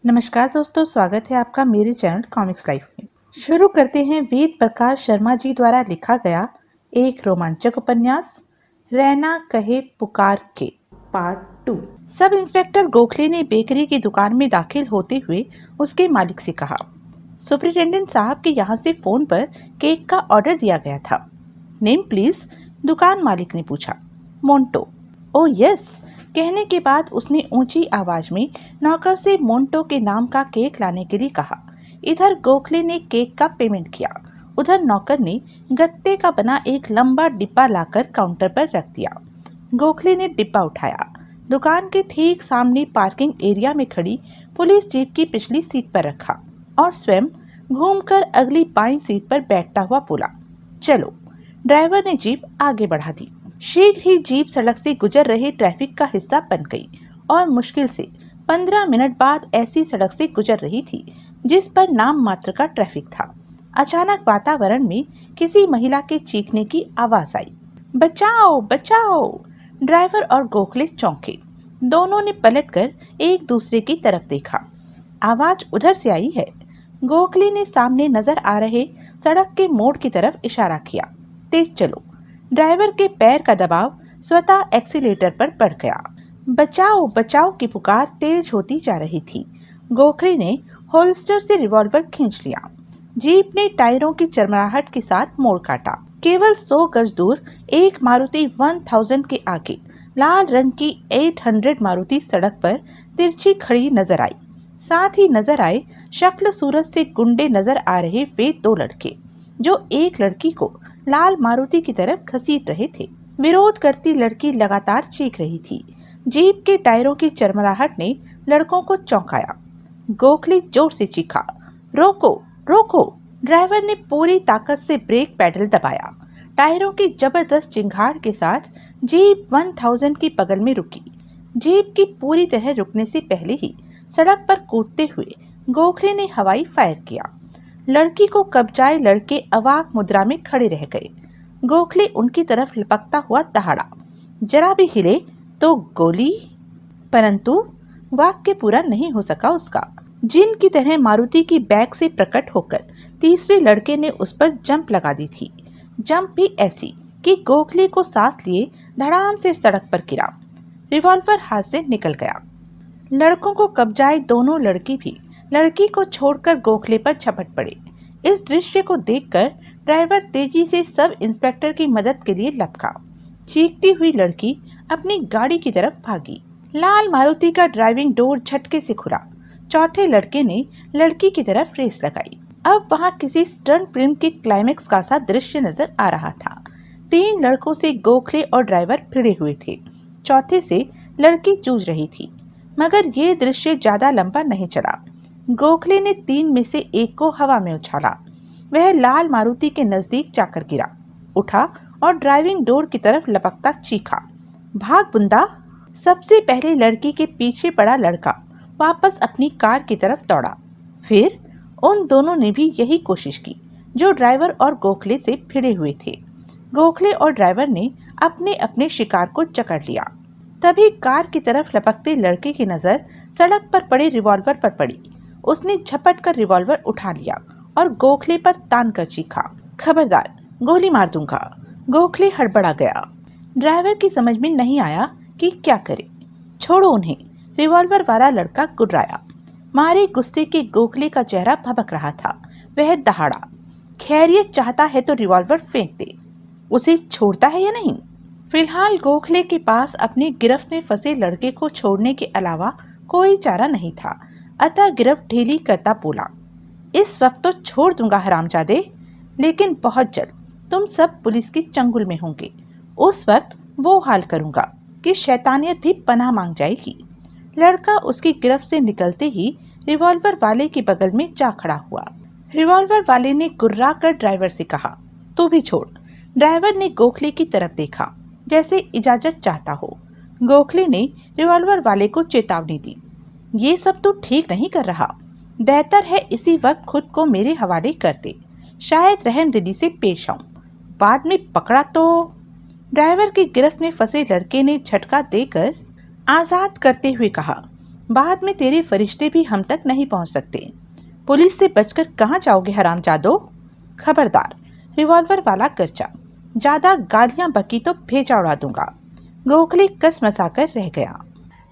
नमस्कार दोस्तों, स्वागत है आपका मेरे चैनल कॉमिक्स लाइफ में। शुरू करते हैं वेद प्रकाश शर्मा जी द्वारा लिखा गया एक रोमांचक उपन्यास रैना कहे पुकार के पार्ट 2। सब इंस्पेक्टर गोखले ने बेकरी की दुकान में दाखिल होते हुए उसके मालिक से कहा, सुपरिटेंडेंट साहब के यहाँ से फोन पर केक का ऑर्डर दिया गया था। Name please? दुकान मालिक ने पूछा। मोंटो। ओ यस, कहने के बाद उसने ऊंची आवाज में नौकर से मोंटो के नाम का केक लाने के लिए कहा। इधर गोखले ने केक का पेमेंट किया, उधर नौकर ने गत्ते का बना एक लंबा डिब्बा लाकर काउंटर पर रख दिया। गोखले ने डिब्बा उठाया, दुकान के ठीक सामने पार्किंग एरिया में खड़ी पुलिस जीप की पिछली सीट पर रखा और स्वयं घूमकर अगली बाईं सीट पर बैठता हुआ बोला, चलो। ड्राइवर ने जीप आगे बढ़ा दी। शीघ्र ही जीप सड़क से गुजर रहे ट्रैफिक का हिस्सा बन गई और मुश्किल से 15 मिनट बाद ऐसी सड़क से गुजर रही थी जिस पर नाम मात्र का ट्रैफिक था। अचानक वातावरण में किसी महिला के चीखने की आवाज आई, बचाओ बचाओ! ड्राइवर और गोखले चौंके। दोनों ने पलटकर एक दूसरे की तरफ देखा। आवाज उधर से आई है। गोखले ने सामने नजर आ रहे सड़क के मोड़ की तरफ इशारा किया, तेज चलो। ड्राइवर के पैर का दबाव स्वतः एक्सीलेटर पर बढ़ गया। बचाओ बचाओ की पुकार तेज होती जा रही थी। गोखले ने होल्स्टर से रिवॉल्वर खींच लिया। जीप ने टायरों की चरमराहट के साथ मोड़ काटा। केवल 100 गज दूर एक मारुति 1000 के आगे लाल रंग की 800 मारुति सड़क पर तिरछी खड़ी नजर आई। साथ ही नजर आए शक्ल सूरत से गुंडे नजर आ रहे वे दो लड़के जो एक लड़की को लाल मारुति की तरफ घसीट रहे थे। विरोध करती लड़की लगातार चीख रही थी। जीप के टायरों की चरमराहट ने लड़कों को चौंकाया। गोखले जोर से चीखा, रोको रोको! ड्राइवर ने पूरी ताकत से ब्रेक पैडल दबाया। टायरों की जबरदस्त चिंगार के साथ जीप 1000 की बगल में रुकी। जीप की पूरी तरह रुकने से पहले ही सड़क पर कूदते हुए गोखले ने हवाई फायर किया। लड़की को कब्जाए लड़के अवाक मुद्रा में खड़े रह गए। गोखले उनकी तरफ लपकता हुआ दहाड़ा, जरा भी हिले तो गोली। परंतु वाक्य पूरा नहीं हो सका उसका। जिन की तरह मारुति की बैक से प्रकट होकर तीसरे लड़के ने उस पर जंप लगा दी थी। जंप भी ऐसी कि गोखले को साथ लिए धड़ाम से सड़क पर गिरा। रिवॉल्वर हाथ से निकल गया। लड़कों को कब्जाए दोनों लड़की भी लड़की को छोड़कर गोखले पर झपट पड़े। इस दृश्य को देखकर ड्राइवर तेजी से सब इंस्पेक्टर की मदद के लिए लपका। चीखती हुई लड़की अपनी गाड़ी की तरफ भागी। लाल मारुति का ड्राइविंग डोर झटके से खुला। चौथे लड़के ने लड़की की तरफ रेस लगाई। अब वहां किसी स्टंट फिल्म के क्लाइमेक्स का सा दृश्य नजर आ रहा था। 3 लड़कों से गोखले और ड्राइवर भिड़े हुए थे। चौथे से लड़की जूझ रही थी, मगर ये दृश्य ज्यादा लंबा नहीं चला। गोखले ने 3 में से एक को हवा में उछाला। वह लाल मारुति के नजदीक जाकर गिरा, उठा और ड्राइविंग डोर की तरफ लपकता चीखा, भाग बुंदा! सबसे पहले लड़की के पीछे पड़ा लड़का वापस अपनी कार की तरफ दौड़ा। फिर उन दोनों ने भी यही कोशिश की जो ड्राइवर और गोखले से भिड़े हुए थे। गोखले और ड्राइवर ने अपने अपने शिकार को जकड़ लिया। तभी कार की तरफ लपकते लड़के की नजर सड़क पर पड़े रिवॉल्वर पर पड़ी। उसने झपट कर रिवॉल्वर उठा लिया और गोखले पर तान कर चीखा, खबरदार, गोली मार दूंगा! गोखले हड़बड़ा गया। ड्राइवर की समझ में नहीं आया कि क्या करे। छोड़ो उन्हें! रिवॉल्वर वाला लड़का गुर्राया। मारे गुस्से के गोखले का चेहरा भभक रहा था। वह दहाड़ा, खैरियत चाहता है तो रिवॉल्वर फेंक दे, उसे छोड़ता है या नहीं? फिलहाल गोखले के पास अपनी गिरफ्त में फंसे लड़के को छोड़ने के अलावा कोई चारा नहीं था। अतः गिरफ्त ढीली करता बोला, इस वक्त तो छोड़ दूंगा हरामजादे, लेकिन बहुत जल्द तुम सब पुलिस की चंगुल में होंगे। उस वक्त वो हाल करूंगा कि शैतानियत भी पनाह मांग जाएगी। लड़का उसकी गिरफ्त से निकलते ही रिवॉल्वर वाले के बगल में जा खड़ा हुआ। रिवॉल्वर वाले ने गुर्रा कर ड्राइवर से कहा, तू भी छोड़। ड्राइवर ने गोखले की तरफ देखा जैसे इजाजत चाहता हो। गोखले ने रिवॉल्वर वाले को चेतावनी दी, ये सब तो ठीक नहीं कर रहा। बेहतर है इसी वक्त खुद को मेरे हवाले कर दे, शायद रहमदिली से पेश आऊं, बाद में पकड़ा तो। ड्राइवर की गिरफ्त में फंसे लड़के ने झटका देकर आजाद करते हुए कहा, बाद में तेरे फरिश्ते भी हम तक नहीं पहुंच सकते। पुलिस से बचकर कहां जाओगे हरामजादो? खबरदार, रिवॉल्वर वाला गर्जा। ज्यादा गालियां बकी तो भेजा उड़ा दूंगा। गोखले कसमसाकर रह गया।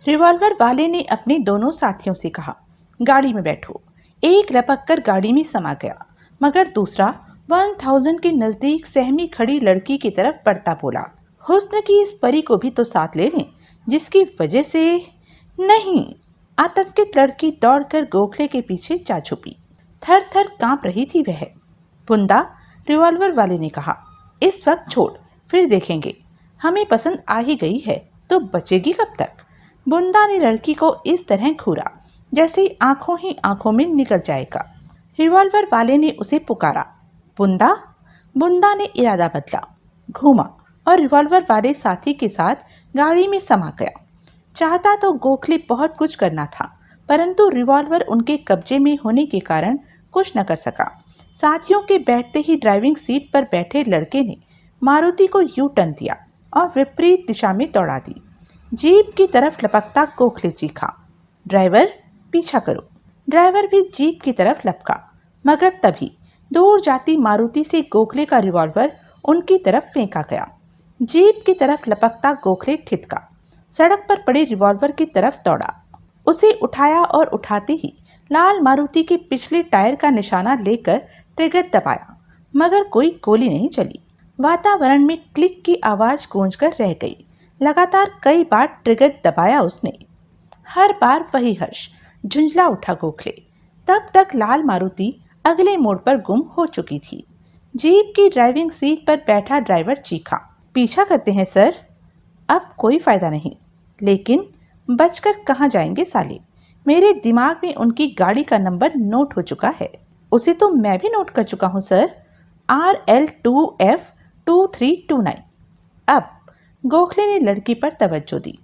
रिवॉल्वर वाले ने अपने दोनों साथियों से कहा, गाड़ी में बैठो। एक लपक कर गाड़ी में समा गया, मगर दूसरा 1000 के नजदीक सहमी खड़ी लड़की की तरफ बढ़ता बोला, हुस्न की इस परी को भी तो साथ ले लें, जिसकी वजह से। नहीं। आतंकित लड़की दौड़कर गोखले के पीछे जा छुपी। थर थर कांप रही थी वह। बुंदा, रिवॉल्वर वाले ने कहा, इस वक्त छोड़, फिर देखेंगे। हमें पसंद आ ही गई है तो बचेगी कब तक? बुंदा ने लड़की को इस तरह घूरा जैसे आंखों ही आंखों में निकल जाएगा। रिवॉल्वर वाले ने उसे पुकारा, बुंदा। बुंदा ने इरादा बदला, घूमा और रिवॉल्वर वाले साथी के साथ गाड़ी में समा गया। चाहता तो गोखले बहुत कुछ करना था, परंतु रिवॉल्वर उनके कब्जे में होने के कारण कुछ न कर सका। साथियों के बैठते ही ड्राइविंग सीट पर बैठे लड़के ने मारुति को यू टर्न दिया और विपरीत दिशा में दौड़ा दी। जीप की तरफ लपकता गोखले चीखा, ड्राइवर पीछा करो। ड्राइवर भी जीप की तरफ लपका, मगर तभी दूर जाती मारुति से गोखले का रिवॉल्वर उनकी तरफ फेंका गया। जीप की तरफ लपकता गोखले ठिठका, सड़क पर पड़े रिवॉल्वर की तरफ दौड़ा। उसे उठाया और उठाते ही लाल मारुति के पिछले टायर का निशाना लेकर ट्रिगर दबाया, मगर कोई गोली नहीं चली। वातावरण में क्लिक की आवाज गूंजकर रह गई। लगातार कई बार ट्रिगर दबाया उसने। हर बार वही हर्ष। झुंझला उठा गोखले। तब तक लाल मारुति अगले मोड़ पर गुम हो चुकी थी। जीप की ड्राइविंग सीट पर बैठा ड्राइवर चीखा, पीछा करते हैं सर। अब कोई फायदा नहीं, लेकिन बचकर कहां जाएंगे साले। मेरे दिमाग में उनकी गाड़ी का नंबर नोट हो चुका है। उसे तो मैं भी नोट कर चुका हूं सर, RL2F2329। अब गोखले ने लड़की पर तवज्जो दी।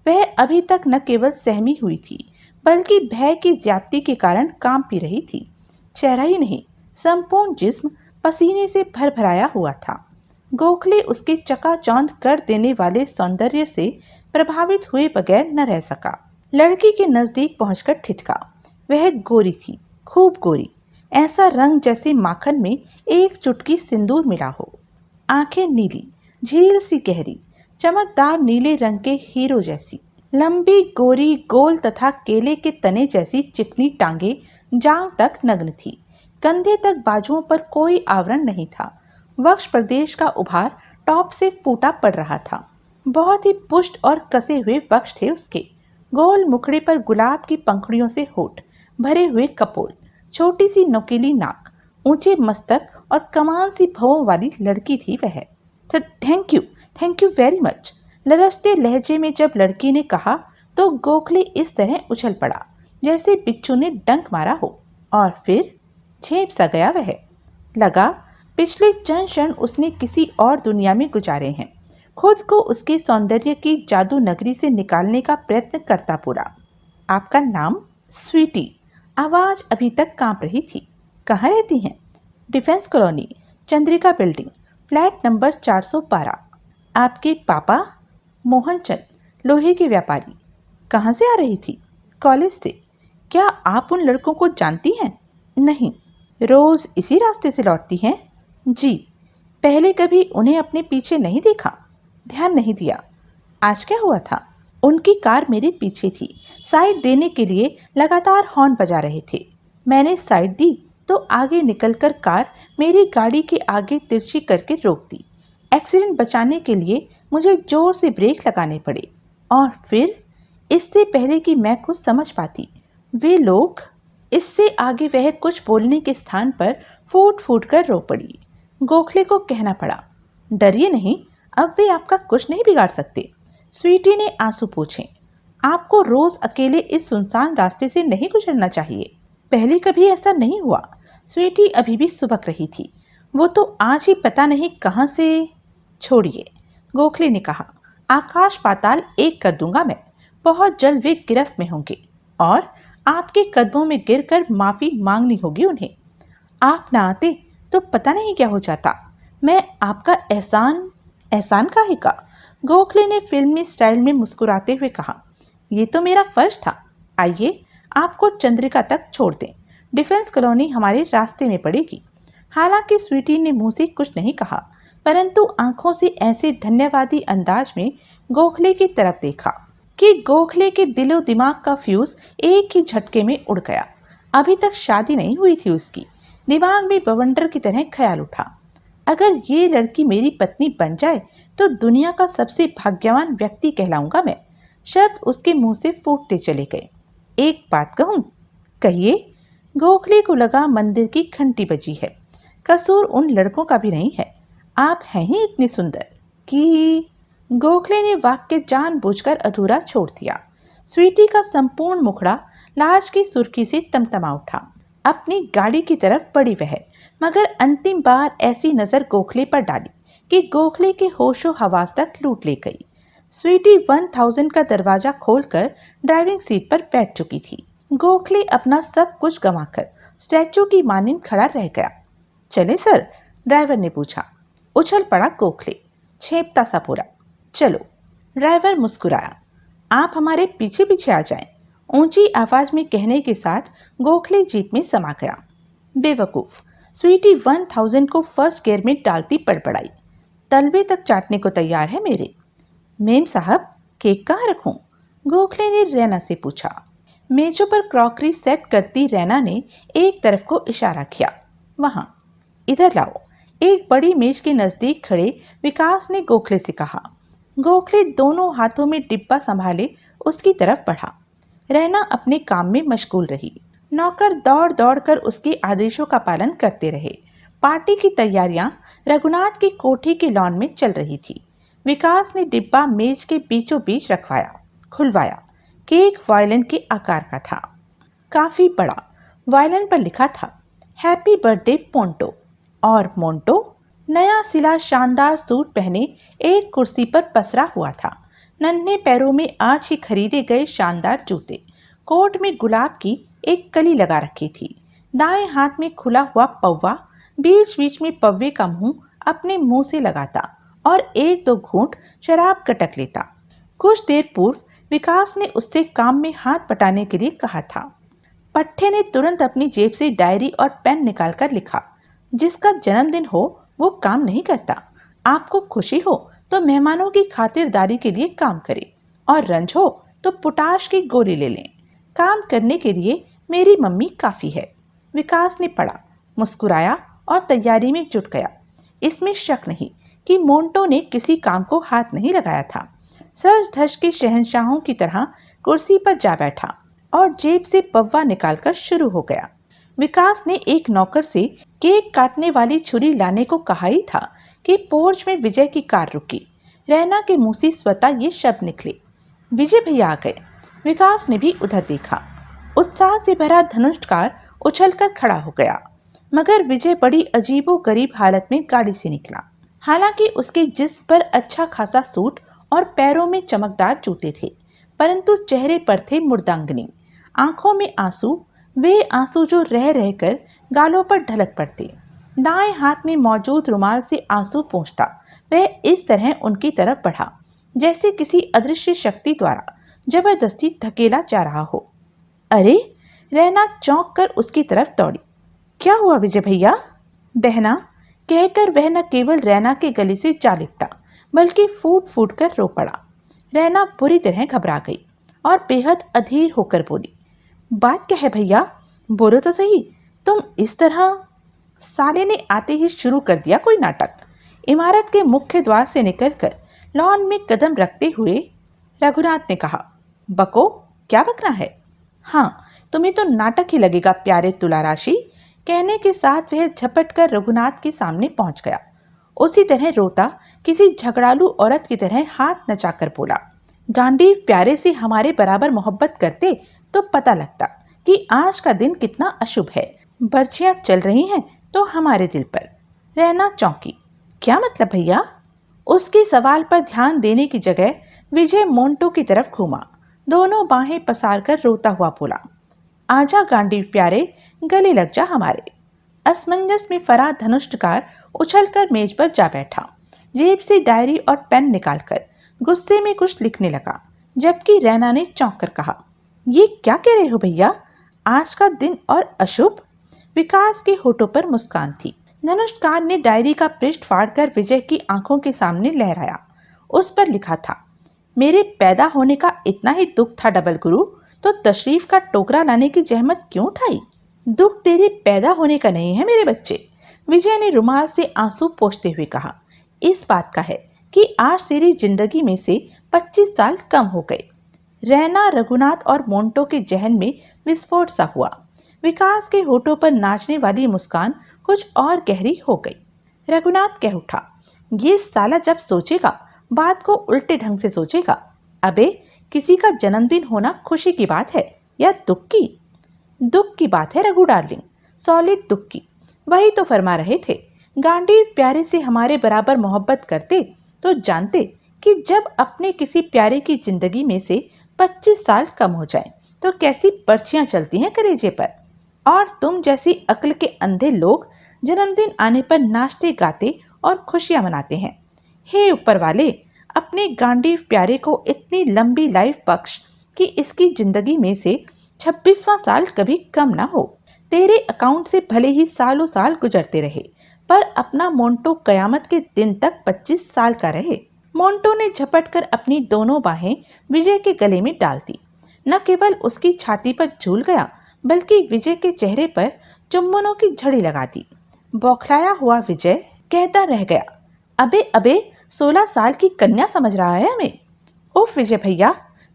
वह अभी तक न केवल सहमी हुई थी, बल्कि भय की ज्यादती के कारण कांप भी रही थी। चेहरा ही नहीं, संपूर्ण जिस्म पसीने से भरभराया हुआ था। गोखले उसके चकाचौंध कर देने वाले सौंदर्य से प्रभावित हुए बगैर न रह सका। लड़की के नजदीक पहुंचकर ठिठका। वह गोरी थी, खूब गोरी, ऐसा रंग जैसे माखन में एक चुटकी सिंदूर मिला हो। आंखें नीली, झील सी गहरी, चमकदार नीले रंग के हीरो जैसी। लंबी गोरी गोल तथा केले के तने जैसी चिकनी टांगे जांघ तक नग्न थी। कंधे तक बाजुओं पर कोई आवरण नहीं था। वक्ष प्रदेश का उभार टॉप से फूटा पड़ रहा था। बहुत ही पुष्ट और कसे हुए वक्ष थे उसके। गोल मुखड़े पर गुलाब की पंखुड़ियों से होठ, भरे हुए कपोल, छोटी सी नोकीली नाक, ऊंचे मस्तक और कमान सी भवों वाली लड़की थी वह। Thank you very much. लरजते लहजे में जब लड़की ने कहा तो गोखले इस तरह उछल पड़ा जैसे बिच्छू ने डंक मारा हो, और फिर झेप सा गया वह। लगा पिछले चंद क्षण उसने किसी और दुनिया में गुजारे हैं। खुद को उसके सौंदर्य की जादू नगरी से निकालने का प्रयत्न करता पूरा। आपका नाम? स्वीटी। आवाज अभी तक कांप रही थी। कहाँ रहती हैं? Defence colony, Chandrika building, flat number 412। आपके पापा? मोहनचंद, लोहे के व्यापारी। कहाँ से आ रही थी? कॉलेज से। क्या आप उन लड़कों को जानती हैं? नहीं। रोज इसी रास्ते से लौटती हैं? जी। पहले कभी उन्हें अपने पीछे नहीं देखा? ध्यान नहीं दिया। आज क्या हुआ था? उनकी कार मेरे पीछे थी। साइड देने के लिए लगातार हॉर्न बजा रहे थे। मैंने साइड दी तो आगे निकलकर कार मेरी गाड़ी के आगे तिरछी करके रोक दी। एक्सीडेंट बचाने के लिए मुझे जोर से ब्रेक लगाने पड़े, और फिर इससे पहले कि मैं कुछ समझ पाती, वे लोग। इससे आगे वह कुछ बोलने के स्थान पर फूट फूट कर रो पड़ी। गोखले को कहना पड़ा, डरिए नहीं, अब वे आपका कुछ नहीं बिगाड़ सकते। स्वीटी ने आंसू पोंछे। आपको रोज अकेले इस सुनसान रास्ते से नहीं गुजरना चाहिए। पहले कभी ऐसा नहीं हुआ। स्वीटी अभी भी सुबक रही थी। वो तो आज ही पता नहीं कहां से। छोड़िए, गोखले ने कहा, आकाश पाताल एक कर दूंगा मैं। बहुत जल्द वे गिरफ्त में होंगे और आपके कदमों में गिरकर माफी मांगनी होगी उन्हें। आप ना आते तो पता नहीं क्या हो जाता। मैं आपका एहसान काहे का? गोखले ने फिल्मी स्टाइल में मुस्कुराते हुए कहा, ये तो मेरा फर्ज था। आइए आपको चंद्रिका तक छोड़ दें, डिफेंस कॉलोनी हमारे रास्ते में पड़ेगी। हालांकि स्वीटी ने मुंह से कुछ नहीं कहा, परंतु आंखों से ऐसे धन्यवादी अंदाज में गोखले की तरफ देखा कि गोखले के दिलो दिमाग का फ्यूज एक ही झटके में उड़ गया। अभी तक शादी नहीं हुई थी उसकी। दिमाग में बवंडर की तरह ख्याल उठा, अगर ये लड़की मेरी पत्नी बन जाए तो दुनिया का सबसे भाग्यवान व्यक्ति कहलाऊंगा मैं। शब्द उसके मुंह से फूटते चले गए। एक बात कहूं? कहिए। गोखले को लगा मंदिर की घंटी बजी है। कसूर उन लड़कों का भी नहीं है, आप हैं ही इतनी सुंदर कि। गोखले ने वाक्य जानबूझकर अधूरा छोड़ दिया। स्वीटी का संपूर्ण मुखड़ा लाज की सुर्खी से तमतमा उठा। अपनी गाड़ी की तरफ बढ़ी वह, मगर अंतिम बार ऐसी नजर गोखले पर डाली कि गोखले के होशो हवास तक लूट ले गई। स्वीटी 1000 का दरवाजा खोलकर ड्राइविंग सीट पर बैठ चुकी थी। गोखले अपना सब कुछ गंवाकर स्टैचू की मानिंद खड़ा रह गया। चले सर? ड्राइवर ने पूछा। उछल पड़ा गोखले, छेपता सा पूरा। चलो। ड्राइवर मुस्कुराया। आप हमारे पीछे पीछे आ जाएं, ऊंची आवाज में कहने के साथ गोखले जीप में समा गया। बेवकूफ। स्वीटी 1000 को फर्स्ट गियर में डालती पड़पड़ाई। तलवे तक चाटने को तैयार है मेरे। मेम साहब, केक कहाँ रखूं? गोखले ने रैना से पूछा। मेजों पर क्रॉकरी सेट करती रैना ने एक तरफ को इशारा किया। वहां। इधर लाओ। एक बड़ी मेज के नजदीक खड़े विकास ने गोखले से कहा। गोखले दोनों हाथों में डिब्बा संभाले उसकी तरफ बढ़ा। रैना अपने काम में मशगूल रही। नौकर दौड़ दौड़ कर उसके आदेशों का पालन करते रहे। पार्टी की तैयारियां रघुनाथ की कोठी के लॉन में चल रही थी। विकास ने डिब्बा मेज के बीचों बीच रखवाया, खुलवाया। केक वायलिन के आकार का था, काफी बड़ा। वायलिन पर लिखा था हैप्पी बर्थडे पोंटो, और मोंटो नया सिला शानदार सूट पहने एक कुर्सी पर पसरा हुआ था। नन्हे पैरों में आज ही खरीदे गए शानदार जूते। कोट में गुलाब की एक कली लगा रखी थी। दाएं हाथ में खुला हुआ पौवा, बीच बीच में पौवे का मुंह अपने मुंह से लगाता और एक दो घूंट शराब कटक लेता। कुछ देर पूर्व विकास ने उससे काम में हाथ बटाने के लिए कहा था। पट्टे ने तुरंत अपनी जेब से डायरी और पेन निकालकर लिखा, जिसका जन्मदिन हो वो काम नहीं करता। आपको खुशी हो तो मेहमानों की खातिरदारी के लिए काम करें, और रंज हो तो पोटाश की गोली ले लें। काम करने के लिए मेरी मम्मी काफी है। विकास ने पढ़ा, मुस्कुराया और तैयारी में जुट गया। इसमें शक नहीं कि मोंटो ने किसी काम को हाथ नहीं लगाया था। सज धज के शहंशाहों की तरह कुर्सी पर जा बैठा और जेब से पौवा निकालकर शुरू हो गया। विकास ने एक नौकर से केक काटने वाली छुरी लाने को कहा ही था कि पोर्च में विजय की कार रुकी। रैना के मुंह से स्वतः ये शब्द निकले, विजय भैया आ गए। विकास ने भी उधर देखा। उत्साह से भरा धनुष्कार उछलकर खड़ा हो गया, मगर विजय बड़ी अजीबोगरीब हालत में गाड़ी से निकला। हालांकि उसके जिस्म पर अच्छा खासा सूट और पैरों में चमकदार जूते थे, परंतु चेहरे पर थे मुर्दांगनी। आंखों में आंसू, वे आंसू जो रह रहकर गालों पर ढलक पड़ते। दाएं हाथ में मौजूद रुमाल से आंसू पोंछता वह इस तरह उनकी तरफ बढ़ा, जैसे किसी अदृश्य शक्ति द्वारा जबरदस्ती धकेला जा रहा हो। अरे! रैना चौंक कर उसकी तरफ दौड़ी। क्या हुआ विजय भैया? बहना, कहकर वह न केवल रैना के गले से जा लिपटा, बल्कि फूट फूट कर रो पड़ा। रैना बुरी तरह घबरा गई और बेहद अधीर होकर बोली, बात क्या है भैया? बोलो तो सही। तुम इस तरह। साले ने आते ही शुरू कर दिया कोई नाटक। इमारत के मुख्य द्वार से निकलकर लॉन में कदम रखते हुए रघुनाथ ने कहा, बको, क्या बकना है? हाँ, तुम्हें तो नाटक ही लगेगा प्यारे तुलाराशि। कहने के साथ वह झपट कर रघुनाथ के सामने पहुंच गया। उसी तरह रोता किसी झगड़ालू औरत की तरह हाथ नचाकर बोला, गांडी प्यारे से हमारे बराबर मोहब्बत करते तो पता लगता कि आज का दिन कितना अशुभ है। बर्छियां चल रही हैं तो हमारे दिल पर। रैना चौंकी। क्या मतलब भैया? उसके सवाल पर ध्यान देने की जगह विजय मोंटो की तरफ घूमा। दोनों बाहें पसारकर रोता हुआ बोला, आजा गांडी प्यारे, गले लग जा हमारे। असमंजस में फरा धनुष्टकार उछलकर मेज पर जा बैठा। जेब से डायरी और पेन निकालकर गुस्से में कुछ लिखने लगा, जबकि रैना ने चौंक कर कहा, ये क्या कह रहे हो भैया? आज का दिन और अशुभ? विकास के होठों पर मुस्कान थी। धनुषकार ने डायरी का पृष्ठ फाड़कर विजय की आंखों के सामने लहराया। उस पर लिखा था, मेरे पैदा होने का इतना ही दुख था डबल गुरु, तो तशरीफ का टोकरा लाने की जहमत क्यों उठाई? दुख तेरे पैदा होने का नहीं है मेरे बच्चे, विजय ने रुमाल से आंसू पोंछते हुए कहा। इस बात का है कि आज तेरी जिंदगी में से 25 साल कम हो गए। रैना, रघुनाथ और मोंटो के जहन में विस्फोट सा हुआ। विकास के होठों पर नाचने वाली मुस्कान कुछ और गहरी हो गई। रघुनाथ कह उठा, ये साला जब सोचेगा बात को उल्टे ढंग से सोचेगा। अबे, किसी का जन्मदिन होना खुशी की बात है या दुख की? दुख की बात है रघु डार्लिंग, सॉलिड दुख की। वही तो फरमा रहे थे, गांडी प्यारे से हमारे बराबर मोहब्बत करते तो जानते कि जब अपने किसी प्यारे की जिंदगी में से 25 साल कम हो जाएं, तो कैसी पर्चियां चलती हैं कलेजे पर। और तुम जैसी अक्ल के अंधे लोग जन्मदिन आने पर नाचते गाते और खुशियां मनाते हैं। हे ऊपर वाले, अपने गांडी प्यारे को इतनी लंबी लाइफ बख्श कि इसकी जिंदगी में से 26वां साल कभी कम ना हो। तेरे अकाउंट से भले ही सालों साल गुजरते रहे, पर अपना मोंटो कयामत के दिन तक 25 साल का रहे। मोंटो ने झपट कर अपनी दोनों बाहें विजय के गले में डाल दी। न केवल उसकी छाती पर झूल गया, बल्कि विजय के चेहरे पर चुम्बनों की झड़ी लगा दी। बौखलाया हुआ विजय कहता रह गया, अबे अबे, 16 साल की कन्या समझ रहा है हमें। उफ विजय भैया,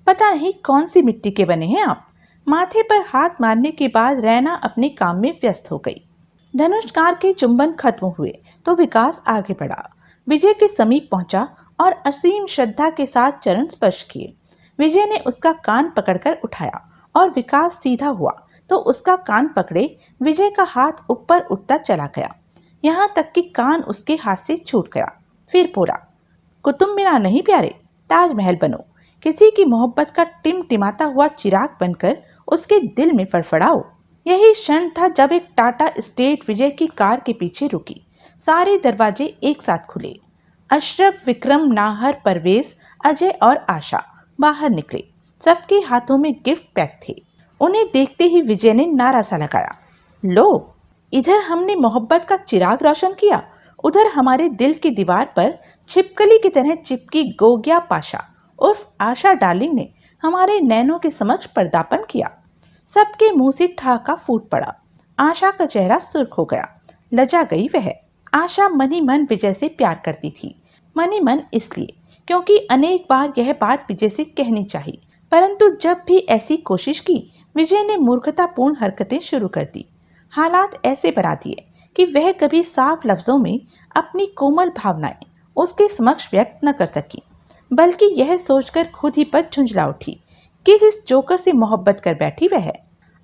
पता नहीं कौन सी मिट्टी के बने हैं आप। माथे पर हाथ मारने के बाद रैना अपने काम में व्यस्त हो गई। धनुषकार के चुंबन खत्म हुए तो विकास आगे बढ़ा, विजय के समीप पहुंचा और असीम श्रद्धा के साथ चरण स्पर्श किए। विजय ने उसका कान पकड़कर उठाया और विकास सीधा हुआ तो उसका कान पकड़े विजय का हाथ ऊपर उठता चला गया, यहाँ तक कि कान उसके हाथ से छूट गया। फिर बोला, कुतुब मीनार नहीं प्यारे, ताजमहल बनो। किसी की मोहब्बत का टिमटिमाता हुआ चिराग बनकर उसके दिल में फड़फड़ाओ। यही क्षण था जब एक टाटा स्टेट विजय की कार के पीछे रुकी। सारे दरवाजे एक साथ खुले। अशरफ, विक्रम, नाहर, परवेज, अजय और आशा बाहर निकले। सबके हाथों में गिफ्ट पैक थे। उन्हें देखते ही विजय ने नारा सा लगाया, लो, इधर हमने मोहब्बत का चिराग रोशन किया, उधर हमारे दिल की दीवार पर छिपकली की तरह चिपकी गोगिया पाशा उर्फ आशा डार्लिंग ने हमारे नैनों के समक्ष पर्दापण किया। सबके मुंह से ठहाका फूट पड़ा। आशा का चेहरा सुर्ख हो गया, लजा गई वह। आशा मन ही मन विजय से प्यार करती थी। मन ही मन इसलिए क्योंकि अनेक बार यह बात विजय से कहनी चाहिए, परंतु जब भी ऐसी कोशिश की, विजय ने मूर्खतापूर्ण हरकतें शुरू कर दी। हालात ऐसे बना दिए कि वह कभी साफ लफ्जों में अपनी कोमल भावनाएं उसके समक्ष व्यक्त न कर सकी, बल्कि यह सोचकर खुद ही पर झुंझला उठी कि इस जोकर से मोहब्बत कर बैठी वह है।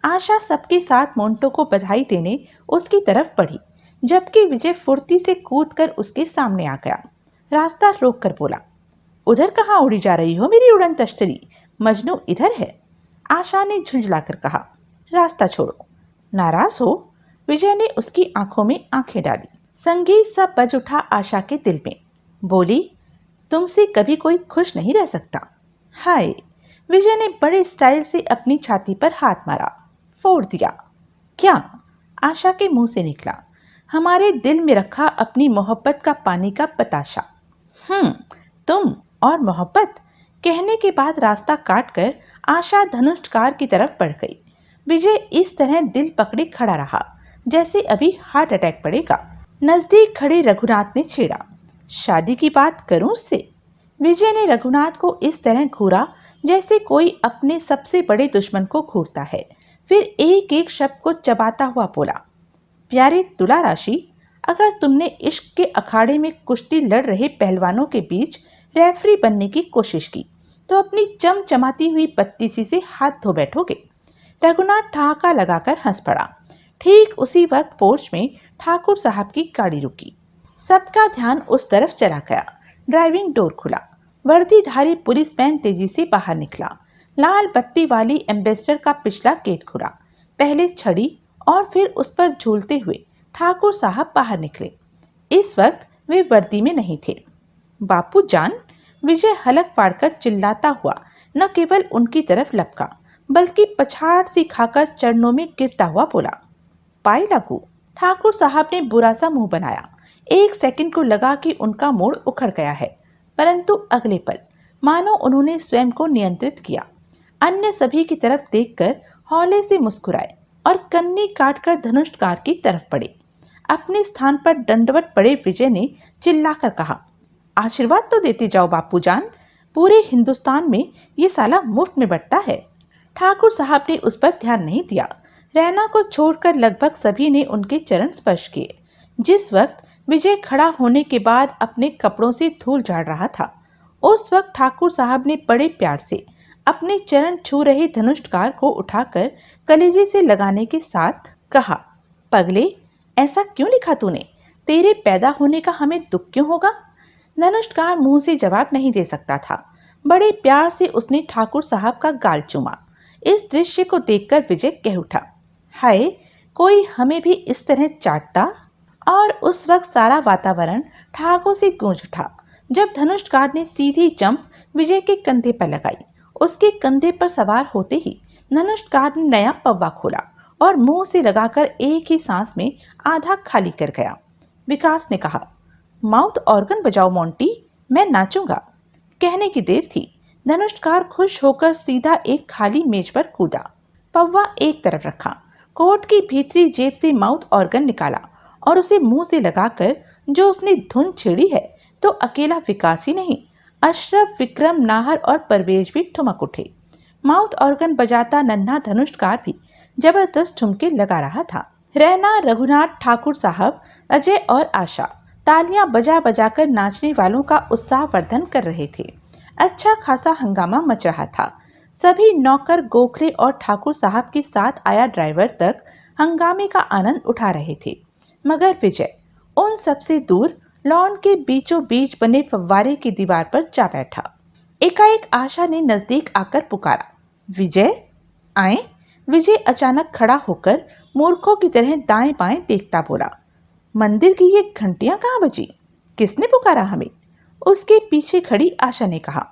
आशा सबके साथ मोंटो को बधाई देने उसकी तरफ बढ़ी, जबकि विजय फुर्ती से कूदकर उसके सामने आ गया। रास्ता रोककर बोला, उधर कहाँ उड़ी जा रही हो मेरी उड़न तश्तरी? मजनू इधर है। आशा ने झुंझलाकर कहा, रास्ता छोड़ो। नाराज हो? विजय ने उसकी आंखों में आंखें डाली। संगीत सा बज उठा आशा के दिल में। बोली, तुमसे कभी कोई खुश नहीं रह सकता। हाय! विजय ने बड़े स्टाइल से अपनी छाती पर हाथ मारा, फोड़ दिया। क्या? आशा के मुंह से निकला, हमारे दिल में रखा अपनी मोहब्बत का पानी का बताशा। तुम और मोहब्बत? कहने के बाद रास्ता काटकर आशा धनुषकार की तरफ बढ़ गई। विजय इस तरह दिल पकड़े खड़ा रहा जैसे अभी हार्ट अटैक पड़ेगा। नजदीक खड़े रघुनाथ ने छेड़ा, शादी की बात करूं उससे? विजय ने रघुनाथ को इस तरह घूरा जैसे कोई अपने सबसे बड़े दुश्मन को घूरता है। फिर एक एक शब्द को चबाता हुआ बोला, प्यारे तुला राशि, अगर तुमने इश्क के अखाड़े में कुश्ती लड़ रहे पहलवानों के बीच रेफरी बनने की कोशिश की तो अपनी चमचमाती हुई बत्तीसी से हाथ धो बैठोगे। रघुनाथ ठहाका लगाकर हंस पड़ा। ठीक उसी वक्त पोर्च में ठाकुर साहब की गाड़ी रुकी। सबका ध्यान उस तरफ चला गया। ड्राइविंग डोर खुला। वर्दीधारी पुलिसमैन तेजी से बाहर निकला। लाल बत्ती वाली एम्बेसडर का पिछला गेट खुला। पहले छड़ी और फिर उस पर झूलते हुए ठाकुर साहब बाहर निकले। इस वक्त वे वर्दी में नहीं थे। बापू जान, विजय हलक फाड़कर चिल्लाता हुआ न केवल उनकी तरफ लपका, बल्कि पछाड़ सी खाकर चरणों में गिरता हुआ बोला, पाई लागू। ठाकुर साहब ने बुरा सा मुंह बनाया। एक सेकंड को लगा कि उनका मूड उखड़ गया है, परंतु अगले पल मानो उन्होंने स्वयं को नियंत्रित किया। अन्य सभी की तरफ देखकर हौले से मुस्कुराए और कन्नी काटकर धनुषकार की तरफ बढ़े। अपने स्थान पर दंडवत पड़े विजय ने चिल्लाकर कहा, आशीर्वाद तो देते जाओ बापूजान, पूरे हिंदुस्तान में ये साला मुफ्त में बंटता है। ठाकुर साहब ने उस पर ध्यान नहीं दिया। रैना को छोड़कर लगभग सभी ने उनके चरण स्पर्श किए। जिस वक्त विजय खड़ा होने के बाद अपने कपड़ों से धूल झाड़ रहा था, उस वक्त ठाकुर साहब ने बड़े प्यार से अपने चरण छू रहे धनुषकार को उठाकर कलेजे से लगाने के साथ कहा, पगले, ऐसा क्यों लिखा तूने? तेरे पैदा होने का हमें दुख क्यों होगा? धनुषकार मुंह से जवाब नहीं दे सकता था। बड़े प्यार से उसने ठाकुर साहब का गाल चूमा। इस दृश्य को देखकर विजय कह उठा, हाय, कोई हमें भी इस तरह चाटता। और उस वक्त सारा वातावरण ठहाकों से गूंज उठा जब धनुषकार ने सीधी जंप विजय के कंधे पर लगाई। उसके कंधे पर सवार होते ही धनुषकार ने नया पव्वा खोला और मुंह से लगाकर एक ही सांस में आधा खाली कर गया। विकास ने कहा, माउथ ऑर्गन बजाओ मोंटी, मैं नाचूंगा। कहने की देर थी। धनुषकार खुश होकर सीधा एक खाली मेज पर कूदा। पव्वा एक तरफ रखा, कोट की भीतरी जेब से माउथ ऑर्गन निकाला और उसे मुंह से लगाकर जो उसने धुन छेड़ी है, तो अकेला विकास ही नहीं, अशरफ, विक्रम, नाहर और परवेज भी ठुमक उठे। माउथ ऑर्गन बजाता नन्हा धनुषकार भी जबरदस्त ठुमके लगा रहा था। रैना, रघुनाथ, ठाकुर साहब, अजय और आशा तालियां बजा बजाकर नाचने वालों का उत्साहवर्धन कर रहे थे। अच्छा खासा हंगामा मच रहा था। सभी नौकर, गोखले और ठाकुर साहब के साथ आया ड्राइवर तक हंगामे का आनंद उठा रहे थे, मगर विजय उन सबसे दूर लॉन के बीचों बीच बने फव्वारे की दीवार पर जा बैठा। एकाएक आशा ने नजदीक आकर पुकारा, विजय आए। विजय अचानक खड़ा होकर मूर्खों की तरह दाएं बाएं देखता बोला, मंदिर की ये घंटियां कहाँ बजी? किसने पुकारा हमें? उसके पीछे खड़ी आशा ने कहा,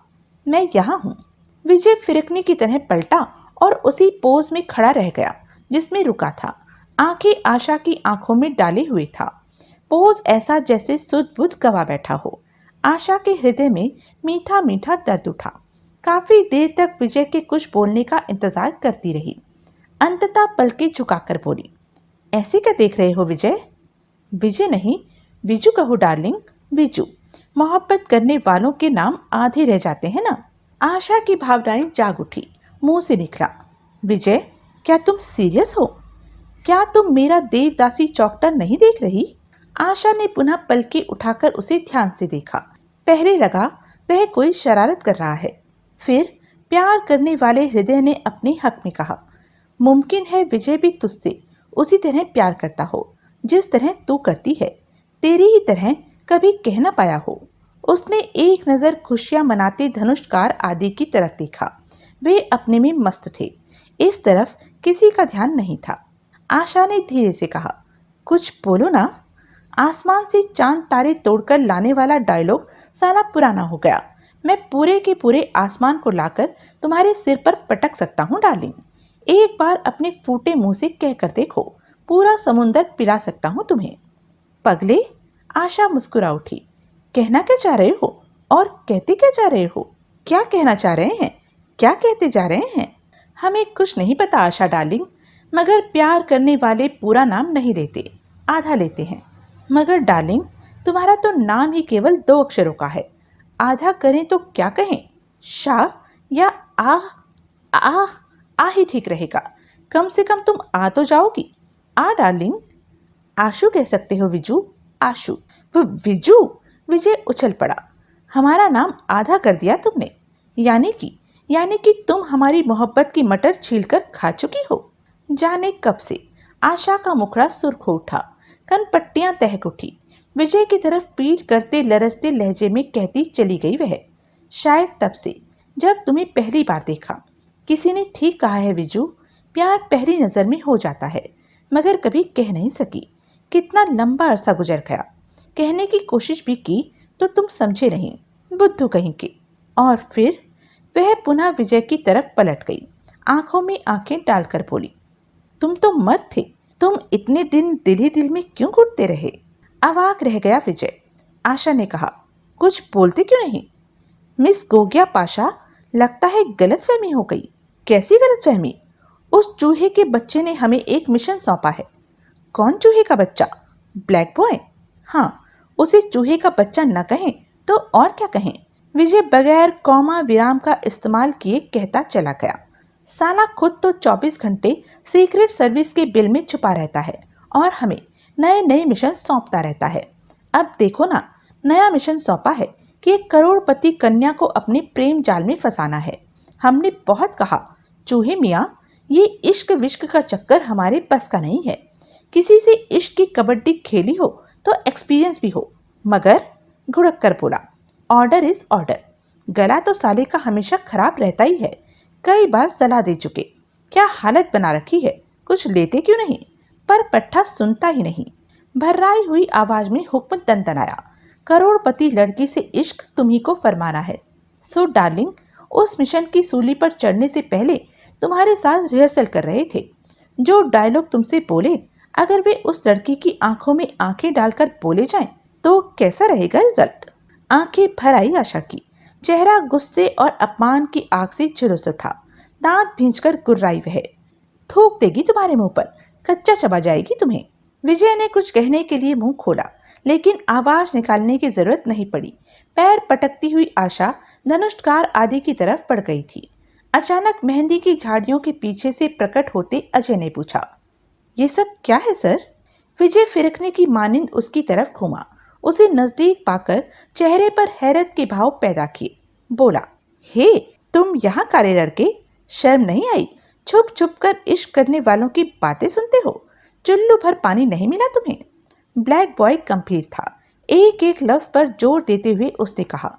मैं यहाँ हूँ। विजय फिरकने की तरह पलटा और उसी पोज में खड़ा रह गया जिसमें रुका था। आंखें आशा की आंखों में डाले हुए था। पोज ऐसा जैसे सुध बुध गवा बैठा हो। आशा के हृदय में मीठा मीठा दर्द उठा। काफी देर तक विजय के कुछ बोलने का इंतजार करती रही। अंततः पलकें झुकाकर बोली, ऐसे क्या देख रहे हो विजय? विजय नहीं, विजू कहो डार्लिंग, विजू। मोहब्बत करने वालों के नाम आधे रह जाते हैं ना। आशा की भावनाएं जाग उठी। मुंह से निकला, विजय, क्या तुम सीरियस हो? क्या तुम मेरा देवदासी चौकटर नहीं देख रही? आशा ने पुनः पलकें उठाकर उसे ध्यान से देखा। पहले लगा वह कोई शरारत कर रहा है, फिर प्यार करने वाले हृदय ने अपने हक में कहा, मुमकिन है विजय भी तुझसे उसी तरह प्यार करता हो जिस तरह तू करती है। तेरी ही तरह कभी कह न पाया हो। उसने एक नजर खुशियां मनाते धनुषकार आदि की तरफ देखा। वे अपने में मस्त थे। इस तरफ किसी का ध्यान नहीं था। आशा ने धीरे से कहा, कुछ बोलो ना। आसमान से चांद तारे तोड़कर लाने वाला डायलॉग सारा पुराना हो गया। मैं पूरे के पूरे आसमान को लाकर तुम्हारे सिर पर पटक सकता हूँ डार्लिंग। एक बार अपने फूटे मुंह से कहकर देखो, पूरा समुंदर पिला सकता हूँ तुम्हें। पगले, आशा मुस्कुरा उठी। कहना क्या चाह रहे हो और कहते क्या जा रहे हो? क्या कहना चाह रहे हैं? क्या कहते जा रहे हैं? हमें कुछ नहीं पता आशा डार्लिंग, मगर प्यार करने वाले पूरा नाम नहीं लेते, आधा लेते हैं। मगर डार्लिंग, तुम्हारा तो नाम ही केवल 2 अक्षरों का है। आधा करें तो क्या कहें? शाह या आह? आह, आ ही ठीक रहेगा। कम से कम तुम आ तो जाओगी। आ डार्लिंग। आशु कह सकते हो विजू, आशु। वो विजू? विजय उछल पड़ा। हमारा नाम आधा कर दिया तुमने। यानी कि तुम हमारी मोहब्बत की मटर छीलकर खा चुकी हो। जाने कब से आशा का मुखड़ा सुर्ख हो उठा, कनपट्टियां तहक उठी। विजय की तरफ पीठ करते लरजते लहजे में कहती चली गई वह, शायद तब से जब तुम्हें पहली बार देखा। किसी ने ठीक कहा है विजू, प्यार पहली नजर में हो जाता है, मगर कभी कह नहीं सकी। कितना लंबा अरसा गुजर गया। कहने की कोशिश भी की तो तुम समझे नहीं, बुद्धू कहीं के। और फिर वह पुनः विजय की तरफ पलट गई। आंखों में आंखें डालकर बोली, तुम तो मर्द थे, तुम इतने दिन दिल ही दिल में क्यों घुटते रहे? अवाक रह गया विजय। आशा ने कहा, कुछ बोलते क्यों नहीं? मिस गोगिया पाशा, लगता है गलतफहमी हो गई। कैसी गलतफहमी? उस चूहे के बच्चे ने हमें एक मिशन सौंपा है। कौन चूहे का बच्चा? Black boy? हाँ, उसे चूहे का बच्चा न कहें तो और क्या कहें? विजय बगैर कॉमा विराम का इस्तेमाल किए कहता चला गया। साला खुद तो 24 घंटे सीक्रेट सर्विस के बिल में छुपा रहता है और हमें नए नए मिशन सौंपता रहता है। अब देखो ना, नया मिशन सौंपा है कि एक करोड़पति कन्या को अपने प्रेम जाल में फंसाना है। हमने बहुत कहा, चूहे मियाँ, ये इश्क विश्क का चक्कर हमारे बस का नहीं है। किसी से इश्क की कबड्डी खेली हो तो एक्सपीरियंस भी हो। मगर घुड़क कर बोला, ऑर्डर इज ऑर्डर। गला तो साले का हमेशा खराब रहता ही है। कई बार सलाह दे चुके, क्या हालत बना रखी है, कुछ लेते क्यों नहीं? पर पट्टा सुनता ही नहीं। भर्राई हुई आवाज में हुक्म तनतनाया, करोड़पति लड़की से इश्क तुम्ही को फरमाना है। सो डार्लिंग, उस मिशन की सूली पर चढ़ने से पहले तुम्हारे साथ रिहर्सल कर रहे थे। जो डायलॉग तुमसे बोले, अगर वे उस लड़की की आंखों में आंखें डालकर बोले जाएं, तो कैसा रहेगा रिजल्ट? आंखें भर आई आशा की। चेहरा गुस्से और अपमान की आग से झुलस उठा। दांत भींचकर गुर्राई वह। थूक देगी तुम्हारे मुंह पर, कच्चा चबा जाएगी तुम्हें। विजय ने कुछ कहने के लिए मुंह खोला, लेकिन आवाज निकालने की जरूरत नहीं पड़ी। पैर पटकती हुई आशा धनुष्कार आदि की तरफ बढ़ गई थी। अचानक मेहंदी की झाड़ियों के पीछे से प्रकट होते अजय ने पूछा, ये सब क्या है सर? विजय फिरकने की मानिंद उसकी तरफ घूमा। उसे नजदीक पाकर चेहरे पर हैरत के भाव पैदा किए। बोला, हे, तुम यहाँ काले लड़के, शर्म नहीं आई? छुप छुप कर इश्क करने वालों की बातें सुनते हो? चुल्लू भर पानी नहीं मिला तुम्हें? ब्लैक बॉय गंभीर था। एक एक लफ्ज पर जोर देते हुए उसने कहा,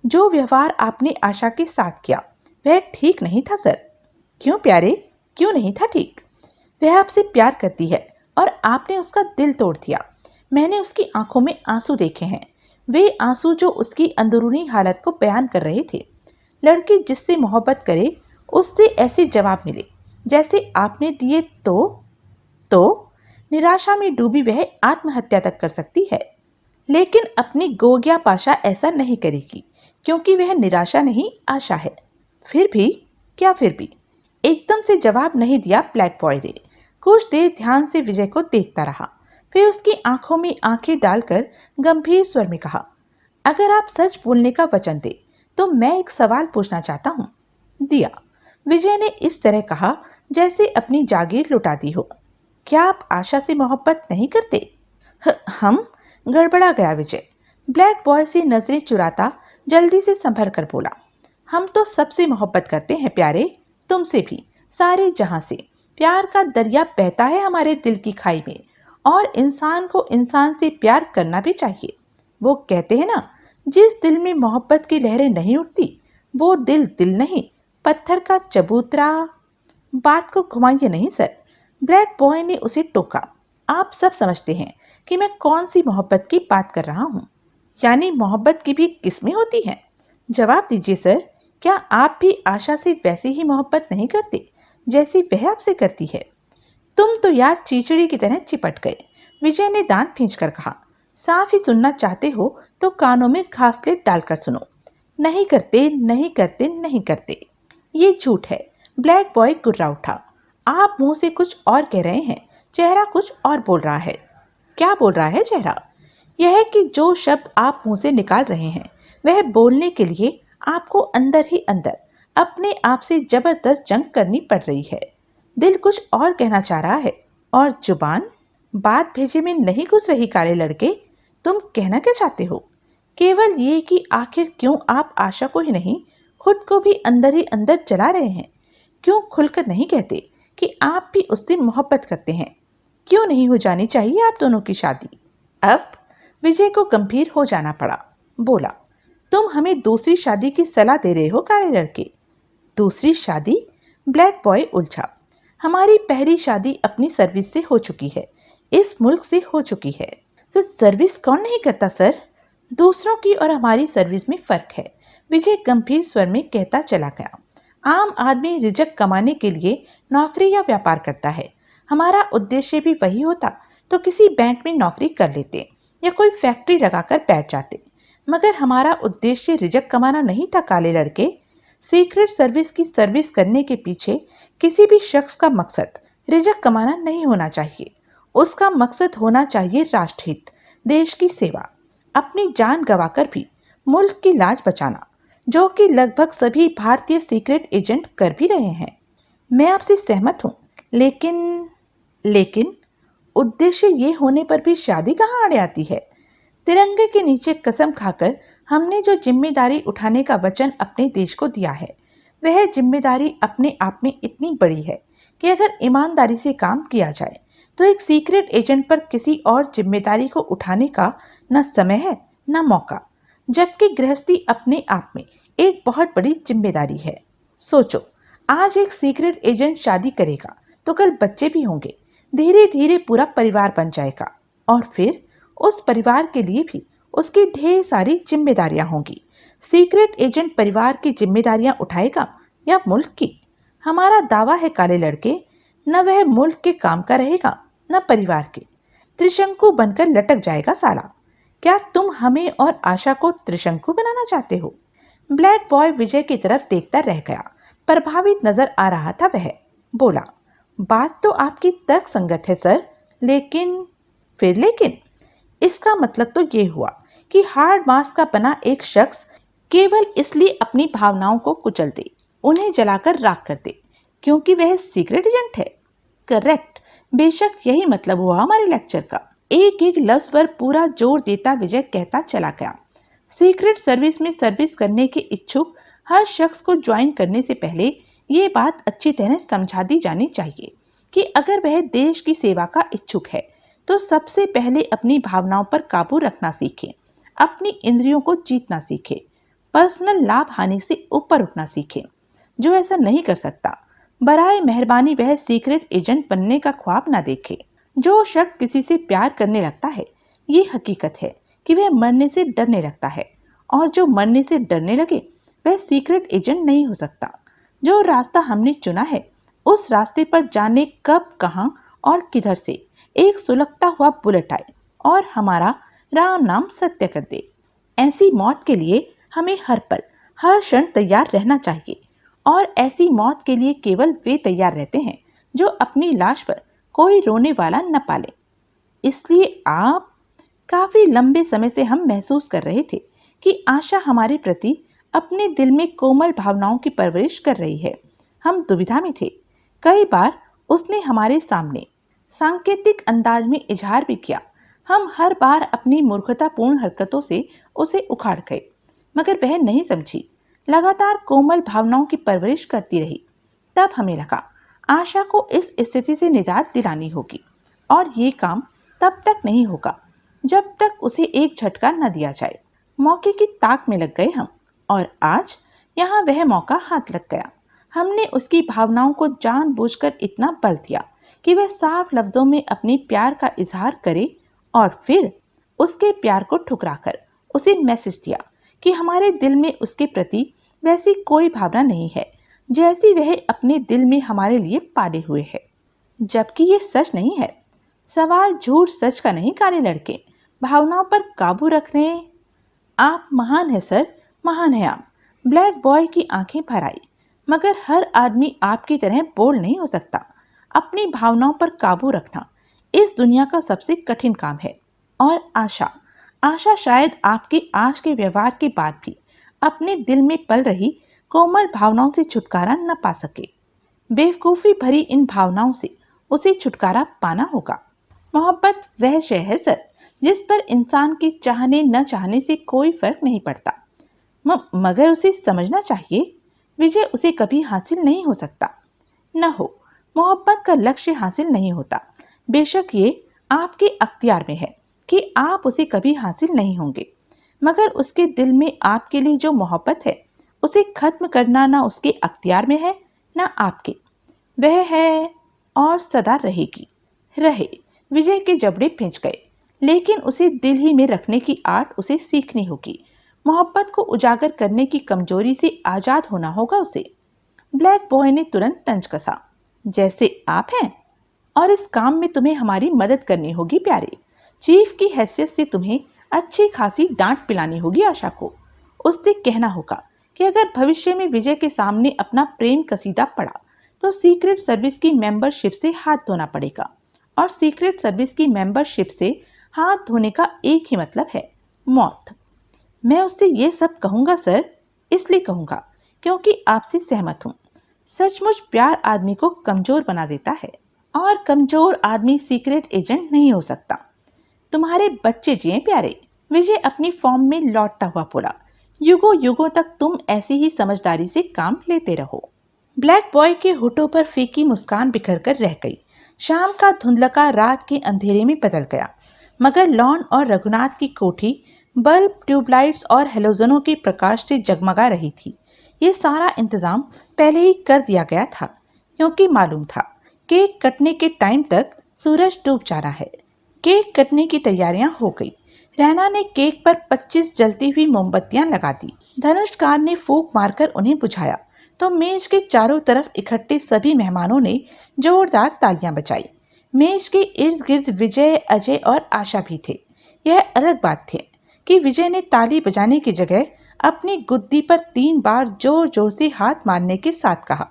जो व्यवहार आपने आशा के साथ किया वह ठीक नहीं था सर। क्यों प्यारे, क्यों नहीं था ठीक? वह आपसे प्यार करती है और आपने उसका दिल तोड़ दिया। मैंने उसकी आंखों में आंसू देखे हैं, वे आंसू जो उसकी अंदरूनी हालत को बयान कर रहे थे। लड़की जिससे मोहब्बत करे उससे ऐसे जवाब मिले जैसे आपने दिए तो निराशा में डूबी वह आत्महत्या तक कर सकती है। लेकिन अपनी गोगिया पाशा ऐसा नहीं करेगी, क्योंकि वह निराशा नहीं आशा है। फिर भी, क्या फिर भी? एकदम से जवाब नहीं दिया ब्लैक बॉय ने। कुछ देर ध्यान से विजय को देखता रहा, फिर उसकी आंखों में आंखें डालकर गंभीर स्वर में कहा, अगर आप सच बोलने का वचन दे तो मैं एक सवाल पूछना चाहता हूँ। दिया। विजय ने इस तरह कहा जैसे अपनी जागीर लुटा दी हो। क्या आप आशा से मोहब्बत नहीं करते? हम? गड़बड़ा गया विजय। ब्लैक बॉय से नजरें चुराता जल्दी से संभल कर बोला, हम तो सबसे मोहब्बत करते हैं प्यारे, तुमसे भी, सारे जहां से। प्यार का दरिया बहता है हमारे दिल की खाई में, और इंसान को इंसान से प्यार करना भी चाहिए। वो कहते हैं ना, जिस दिल में मोहब्बत की लहरें नहीं उठती वो दिल दिल नहीं, पत्थर का चबूतरा। बात को घुमाइए नहीं सर, ब्लैक बॉय ने उसे टोका। आप सब समझते हैं कि मैं कौन सी मोहब्बत की बात कर रहा हूँ। यानी मोहब्बत की भी किस्में होती हैं। जवाब दीजिए सर, क्या आप भी आशा से वैसी ही मोहब्बत नहीं करते जैसी वह आपसे करती है? तुम तो यार चीचड़ी की तरह चिपट गए, विजय ने दांत खींचकर कहा। साफ ही सुनना चाहते हो तो कानों में घासलेट डालकर सुनो। नहीं करते, नहीं करते, नहीं करते, ये झूठ है। ब्लैक बॉय गुर्रा उठा। आप मुंह से कुछ और कह रहे हैं, चेहरा कुछ और बोल रहा है। क्या बोल रहा है चेहरा? यह है कि जो शब्द आप मुंह से निकाल रहे हैं वह बोलने के लिए आपको अंदर ही अंदर अपने आप से जबरदस्त जंग करनी पड़ रही है। दिल कुछ और कहना चाह रहा है और जुबान बात भेजे में नहीं घुस रही। काले लड़के, तुम कहना क्या चाहते हो? केवल ये कि आखिर क्यों आप आशा को ही नहीं, खुद को भी अंदर ही अंदर जला रहे हैं? क्यों खुलकर नहीं कहते कि आप भी उससे मोहब्बत करते हैं? क्यों नहीं हो जानी चाहिए आप दोनों की शादी? अब विजय को गंभीर हो जाना पड़ा। बोला, तुम हमें दूसरी शादी की सलाह दे रहे हो काले लड़के? दूसरी शादी? ब्लैक बॉय उलझा। हमारी पहली शादी अपनी सर्विस से हो चुकी है, इस मुल्क से हो चुकी है। तो सर्विस कौन नहीं करता सर? दूसरों की और हमारी सर्विस में फर्क है, विजय गंभीर स्वर में कहता चला गया। आम आदमी रिजक कमाने के लिए नौकरी या व्यापार करता है। हमारा उद्देश्य भी वही होता तो किसी बैंक में नौकरी कर लेते या कोई फैक्ट्री लगाकर बैठ जाते। मगर हमारा उद्देश्य रिजक कमाना नहीं था काले लड़के। सीक्रेट सर्विस की सर्विस करने के पीछे किसी भी शख्स का मकसद रिजक कमाना नहीं होना चाहिए। उसका मकसद होना चाहिए राष्ट्रहित, देश की सेवा, अपनी जान गंवाकर भी मुल्क की लाज बचाना, जो कि लगभग सभी भारतीय सीक्रेट एजेंट कर भी रहे हैं। मैं आपसे सहमत हूं, लेकिन उद्देश्य ये होने पर भी शादी कहाँ अड़ आती है। तिरंगे के नीचे कसम खाकर हमने जो जिम्मेदारी उठाने का वचन अपने देश को दिया है, वह जिम्मेदारी अपने आप में इतनी बड़ी है कि अगर ईमानदारी से काम किया जाए तो एक सीक्रेट एजेंट पर किसी और जिम्मेदारी को उठाने का न समय है न मौका। जबकि गृहस्थी अपने आप में एक बहुत बड़ी जिम्मेदारी है। सोचो, आज एक सीक्रेट एजेंट शादी करेगा तो कल बच्चे भी होंगे, धीरे धीरे पूरा परिवार बन जाएगा और फिर उस परिवार के लिए भी उसकी ढेर सारी जिम्मेदारियां होंगी। सीक्रेट एजेंट परिवार की जिम्मेदारियां उठाएगा या मुल्क की? हमारा दावा है काले लड़के, न वह मुल्क के काम का रहेगा न परिवार के। त्रिशंकु बनकर लटक जाएगा साला। क्या तुम हमें और आशा को त्रिशंकु बनाना चाहते हो? ब्लैक बॉय विजय की तरफ देखता रह गया। प्रभावित नजर आ रहा था वह। बोला, बात तो आपकी तर्क संगत है सर, लेकिन इसका मतलब तो ये हुआ कि हार्ड मास का बना एक शख्स केवल इसलिए अपनी भावनाओं को कुचल दे, उन्हें जलाकर राख कर दे, क्योंकि वह सीक्रेट एजेंट है। करेक्ट, बेशक यही मतलब हुआ हमारे लेक्चर का। एक एक लफ्ज पर पूरा जोर देता विजय कहता चला गया। सीक्रेट सर्विस में सर्विस करने के इच्छुक हर शख्स को ज्वाइन करने से पहले ये बात अच्छी तरह समझा दी जानी चाहिए कि अगर वह देश की सेवा का इच्छुक है तो सबसे पहले अपनी भावनाओं पर काबू रखना सीखे, अपनी इंद्रियों को जीतना सीखे, पर्सनल लाभ हानि से ऊपर उठना सीखे। जो ऐसा नहीं कर सकता, बराए मेहरबानी वह सीक्रेट एजेंट बनने का ख्वाब ना देखे। जो शख्स किसी से प्यार करने लगता है, ये हकीकत है कि वह मरने से डरने लगता है, और जो मरने से डरने लगे वह सीक्रेट एजेंट नहीं हो सकता। जो रास्ता हमने चुना है, उस रास्ते पर जाने कब, कहां और किधर से एक सुलगता हुआ बुलेट आए और हमारा राम नाम सत्य कर दे। ऐसी मौत के लिए हमें हर पल, हर क्षण तैयार रहना चाहिए, और ऐसी मौत के लिए केवल वे तैयार रहते हैं जो अपनी लाश पर कोई रोने वाला न पाले। इसलिए आप काफी लंबे समय से हम महसूस कर रहे थे कि आशा हमारे प्रति अपने दिल में कोमल भावनाओं की परवरिश कर रही है। हम दुविधा में थे। कई बार उसने हमारे सामने सांकेतिक अंदाज में इजहार भी किया। हम हर बार अपनी मूर्खतापूर्ण हरकतों से उसे उखाड़ गए, मगर वह नहीं समझी। लगातार कोमल भावनाओं की परवरिश करती रही। तब हमें लगा आशा को इस स्थिति से निजात दिलानी होगी, और ये काम तब तक नहीं होगा जब तक उसे एक झटका न दिया जाए। मौके की ताक में लग गए हम, और आज यहाँ वह मौका हाथ लग गया। हमने उसकी भावनाओं को जानबूझकर इतना बल दिया कि वह साफ लफ्जों में अपने प्यार का इजहार करे, और फिर उसके प्यार को ठुकराकर उसे मैसेज दिया कि हमारे दिल में उसके प्रति वैसी कोई भावना नहीं है जैसी वह अपने दिल में हमारे लिए पाले हुए है। जबकि ये सच नहीं है। सवाल झूठ सच का नहीं काले लड़के, भावनाओं पर काबू रखने। आप महान है सर, महान है आप। ब्लैक बॉय की आंखें भर आई। मगर हर आदमी आपकी तरह बोल्ड नहीं हो सकता। अपनी भावनाओं पर काबू रखना इस दुनिया का सबसे कठिन काम है। और आशा शायद आपके आज के व्यवहार के बाद भी अपने दिल में पल रही कोमल भावनाओं से छुटकारा न पा सके। बेवकूफी भरी इन भावनाओं से उसे छुटकारा पाना होगा। मोहब्बत वह शय है सर, जिस पर इंसान के चाहने न चाहने से कोई फर्क नहीं पड़ता। मगर उसे समझना चाहिए, विजय उसे कभी हासिल नहीं हो सकता। न हो, मोहब्बत का लक्ष्य हासिल नहीं होता। बेशक ये आपके अख्तियार में है कि आप उसे कभी हासिल नहीं होंगे, मगर उसके दिल में आपके लिए जो मोहब्बत है, उसे खत्म करना ना उसके अख्तियार में है ना आपके। वह है और सदा रहेगी। रहे। विजय के जबड़े पिंच गए, लेकिन उसे दिल ही में रखने की आर्ट उसे सीखनी होगी। मोहब्बत को उजागर करने की कमजोरी से आजाद होना होगा उसे। ब्लैक बॉय ने तुरंत तंज कसा। जैसे आप हैं, और इस काम में तुम्हें हमारी मदद करनी होगी प्यारे। चीफ की हैसियत से तुम्हें अच्छी खासी डांट पिलानी होगी आशा को। उससे कहना होगा कि अगर भविष्य में विजय के सामने अपना प्रेम कसीदा पड़ा तो सीक्रेट सर्विस की मेंबरशिप से हाथ धोना पड़ेगा, और सीक्रेट सर्विस की मेंबरशिप से हाथ धोने का एक ही मतलब है, मौत। मैं उससे ये सब कहूंगा सर, इसलिए कहूंगा क्योंकि आपसे सहमत हूं। सचमुच प्यार आदमी को कमजोर बना देता है, और कमजोर आदमी सीक्रेट एजेंट नहीं हो सकता। तुम्हारे बच्चे जिए प्यारे, विजय अपनी फॉर्म में लौटता हुआ बोला। युगों युगों तक तुम ऐसी ही समझदारी से काम लेते रहो। ब्लैक बॉय के होठों पर फीकी मुस्कान बिखर कर रह गई। शाम का धुंधलका रात के अंधेरे में बदल गया, मगर लॉन और रघुनाथ की कोठी बल्ब, ट्यूबलाइट्स और हेलोजनों के प्रकाश से जगमगा रही थी। ये सारा इंतजाम पहले ही कर दिया गया था, क्योंकि मालूम था केक कटने के टाइम तक सूरज डूब जाना है। केक कटने की तैयारियां हो गई। रैना ने केक पर 25 जलती हुई मोमबत्तियां लगा दी। धनुषकार ने फूंक मारकर उन्हें बुझाया तो मेज के चारों तरफ इकट्ठे सभी मेहमानों ने जोरदार तालियां बजाई। मेज के इर्द गिर्द विजय, अजय और आशा भी थे। यह अलग बात थी कि विजय ने ताली बजाने की जगह अपनी गुद्दी पर 3 बार जोर जोर से हाथ मारने के साथ कहा,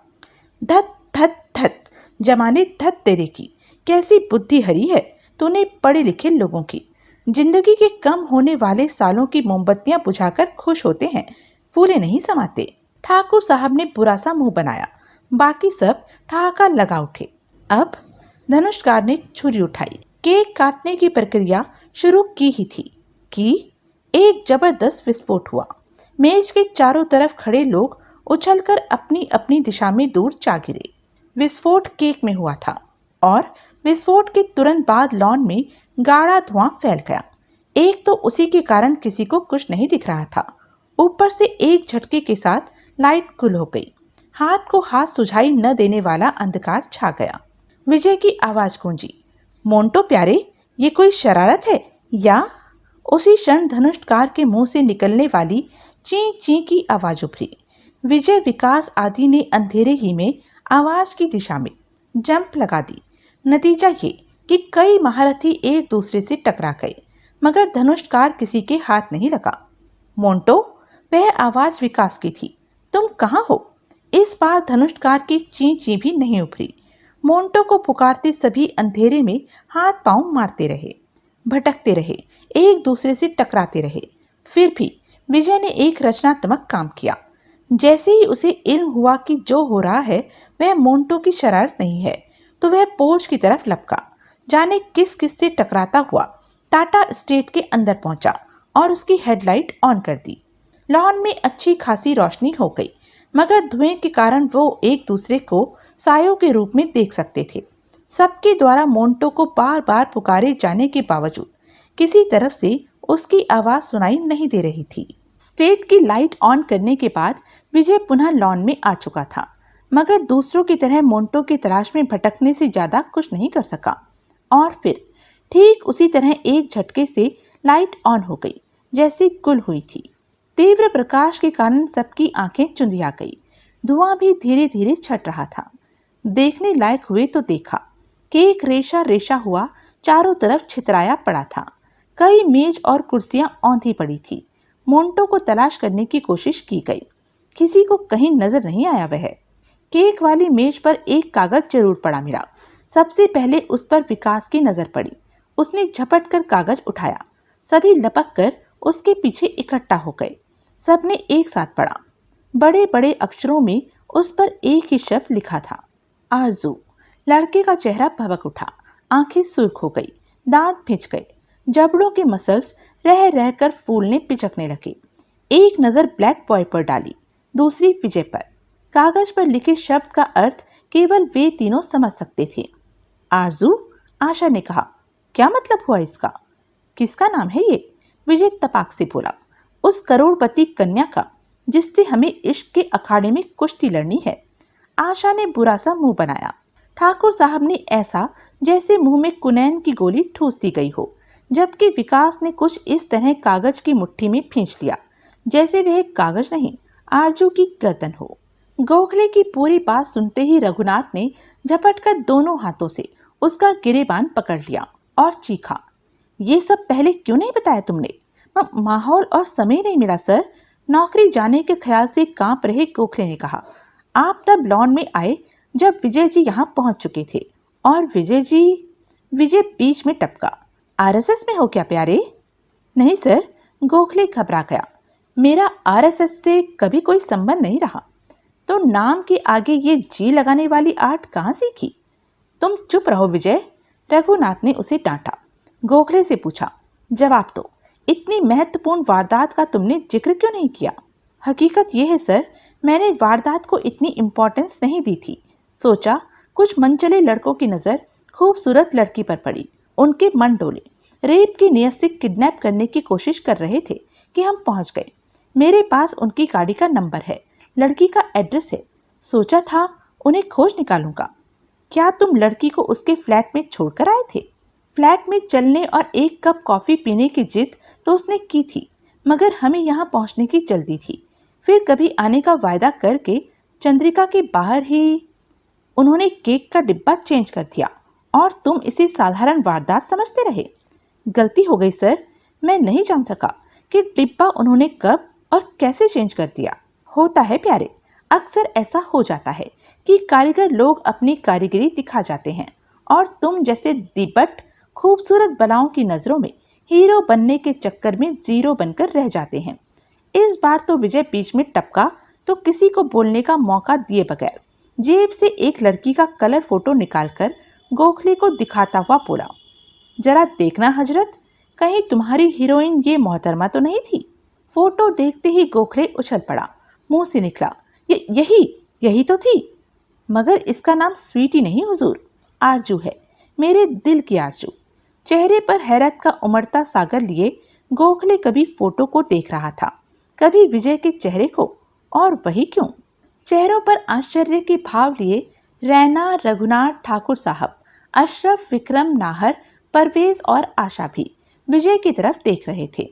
धत धत धत, जमाने धत तेरे की, कैसी बुद्धि हरी है तूने पढ़े लिखे लोगों की। जिंदगी के कम होने वाले सालों की मोमबत्तियां बुझाकर खुश होते हैं, फूले नहीं समाते। ठाकुर साहब ने बुरा सा मुंह बनाया। बाकी सब ठहाका लगा उठे। अब धनुषकार ने छुरी उठाई। केक काटने की प्रक्रिया शुरू की ही थी कि एक जबरदस्त विस्फोट हुआ। मेज के चारों तरफ खड़े लोग उछलकर अपनी अपनी दिशा में दूर जा गिरे। विस्फोट केक में हुआ था, और विस्फोट के तुरंत बाद लॉन में गाढ़ा धुआं फैल गया। एक तो उसी के कारण किसी को कुछ नहीं दिख रहा था, ऊपर से एक झटके के साथ लाइट गुल हो गई। हाथ को हाथ सुझाई न देने वाला अंधकार छा गया। विजय की आवाज गूंजी, मोंटो प्यारे, ये कोई शरारत है या? उसी क्षण धनुषकार के मुंह से निकलने वाली ची ची की आवाज उभरी। विजय, विकास आदि ने अंधेरे ही में आवाज की दिशा में जंप लगा दी। नतीजा ये कि कई महारथी एक दूसरे से टकरा गए, मगर धनुषकार किसी के हाथ नहीं लगा। मोंटो, वह आवाज विकास की थी, तुम कहाँ हो? इस बार धनुषकार की ची ची भी नहीं उभरी। मोंटो को पुकारते सभी अंधेरे में हाथ पांव मारते रहे, भटकते रहे, एक दूसरे से टकराते रहे। फिर भी विजय ने एक रचनात्मक काम किया। जैसे ही उसे इल्म हुआ कि जो हो रहा है वह मोंटो की शरारत नहीं है, तो वह पोर्च की तरफ लपका। जाने किस किस से टकराता हुआ टाटा स्टेट के अंदर पहुंचा और उसकी हेडलाइट ऑन कर दी। लॉन में अच्छी खासी रोशनी हो गई, मगर धुएं के कारण वो एक दूसरे को सायों के रूप में देख सकते थे। सबके द्वारा मोंटो को बार बार पुकारे जाने के बावजूद किसी तरफ से उसकी आवाज सुनाई नहीं दे रही थी। स्टेट की लाइट ऑन करने के बाद विजय पुनः लॉन में आ चुका था, मगर दूसरों की तरह मोंटो की तलाश में भटकने से ज्यादा कुछ नहीं कर सका। और फिर ठीक उसी तरह एक झटके से लाइट ऑन हो गई जैसी गुल हुई थी। तीव्र प्रकाश के कारण सबकी आंखें चुंधिया गई। धुआं भी धीरे धीरे छट रहा था। देखने लायक हुए तो देखा, केक रेशा रेशा हुआ चारों तरफ छितराया पड़ा था। कई मेज और कुर्सियां औंधी पड़ी थी। मोंटो को तलाश करने की कोशिश की गई, किसी को कहीं नजर नहीं आया। वह केक वाली मेज पर एक कागज जरूर पड़ा मिला। सबसे पहले उस पर विकास की नजर पड़ी। उसने झपट कर कागज उठाया। सभी लपक कर उसके पीछे इकट्ठा हो गए। सबने एक साथ पढ़ा। बड़े बड़े अक्षरों में उस पर एक ही शब्द लिखा था, आरजू। लड़के का चेहरा भभक उठा, आंखें सुर्ख हो गई, दांत भिंच गए, जबड़ों के मसल्स रह रहकर फूलने पिचकने लगे। एक नजर ब्लैक बॉय पर डाली, दूसरी विजय पर। कागज पर लिखे शब्द का अर्थ केवल वे तीनों समझ सकते थे। आरजू, आशा ने कहा, क्या मतलब हुआ इसका? किसका नाम है ये? विजय तपाक से बोला, उस करोड़पति कन्या का जिससे हमें इश्क के अखाड़े में कुश्ती लड़नी है। आशा ने बुरा सा मुंह बनाया। ठाकुर साहब ने ऐसा जैसे मुंह में कुनैन की गोली ठूस दी गई हो, जबकि विकास ने कुछ इस तरह कागज की मुट्ठी में खींच लिया जैसे वह एक कागज नहीं, आरजू की गर्दन हो। गोखले की पूरी बात सुनते ही रघुनाथ ने झपटकर दोनों हाथों से उसका गिरेबान पकड़ लिया और चीखा, ये सब पहले क्यों नहीं बताया तुमने? माहौल और समय नहीं मिला सर। नौकरी जाने के ख्याल से कांप रहे गोखले ने कहा। आप तब लॉन में आए जब विजय जी यहाँ पहुंच चुके थे और विजय बीच में टपका। आरएसएस में हो क्या प्यारे? नहीं सर, गोखले घबरा गया। मेरा आरएसएस से कभी कोई संबंध नहीं रहा। तो नाम के आगे ये जी लगाने वाली आर्ट कहाँ सीखी? तुम चुप रहो विजय, रघुनाथ ने उसे डांटा। गोखले से पूछा, जवाब दो, इतनी महत्वपूर्ण वारदात का तुमने जिक्र क्यों नहीं किया? हकीकत यह है सर, मैंने वारदात को इतनी इम्पोर्टेंस नहीं दी थी। सोचा कुछ मनचले लड़कों की नजर खूबसूरत लड़की पर पड़ी, उनके मन डोले। रेप की नियत से किडनैप करने की कोशिश कर रहे थे कि हम पहुंच गए। मेरे पास उनकी गाड़ी का नंबर है, लड़की का एड्रेस है। सोचा था उन्हें खोज निकालूंगा। क्या तुम लड़की को उसके फ्लैट में छोड़कर आए थे? फ्लैट में चलने और एक कप कॉफी पीने की जिद तो उसने की थी, मगर हमें यहाँ पहुंचने की जल्दी थी। फिर कभी आने का वायदा करके चंद्रिका के बाहर ही उन्होंने केक का डिब्बा चेंज कर दिया और तुम इसे साधारण वारदात समझते रहे। गलती हो गई सर, मैं नहीं जान सका कि डिब्बा उन्होंने कब और कैसे चेंज कर दिया। होता है प्यारे, अक्सर ऐसा हो जाता है कि कारीगर लोग अपनी कारीगरी दिखा जाते हैं और तुम जैसे दिबट खूबसूरत बलाओं की नजरों में हीरो बनने के चक्कर में जीरो बनकर रह जाते हैं। इस बार तो विजय बीच में टपका तो किसी को बोलने का मौका दिए बगैर जेब से एक लड़की का कलर फोटो निकालकर गोखले को दिखाता हुआ बोला, जरा देखना हजरत, कहीं तुम्हारी हीरोइन ये मोहतरमा तो नहीं थी? फोटो देखते ही गोखले उछल पड़ा। मुंह से निकला, यही तो थी, मगर इसका नाम स्वीटी नहीं हुजूर, आरजू है, मेरे दिल की आरजू। चेहरे पर हैरत का उमड़ता सागर लिए गोखले कभी फोटो को देख रहा था, कभी विजय के चेहरे को, और वही क्यों, चेहरों पर आश्चर्य के भाव लिए रैना, रघुनाथ ठाकुर साहब, अशरफ, विक्रम, नाहर, परवेज और आशा भी विजय की तरफ देख रहे थे।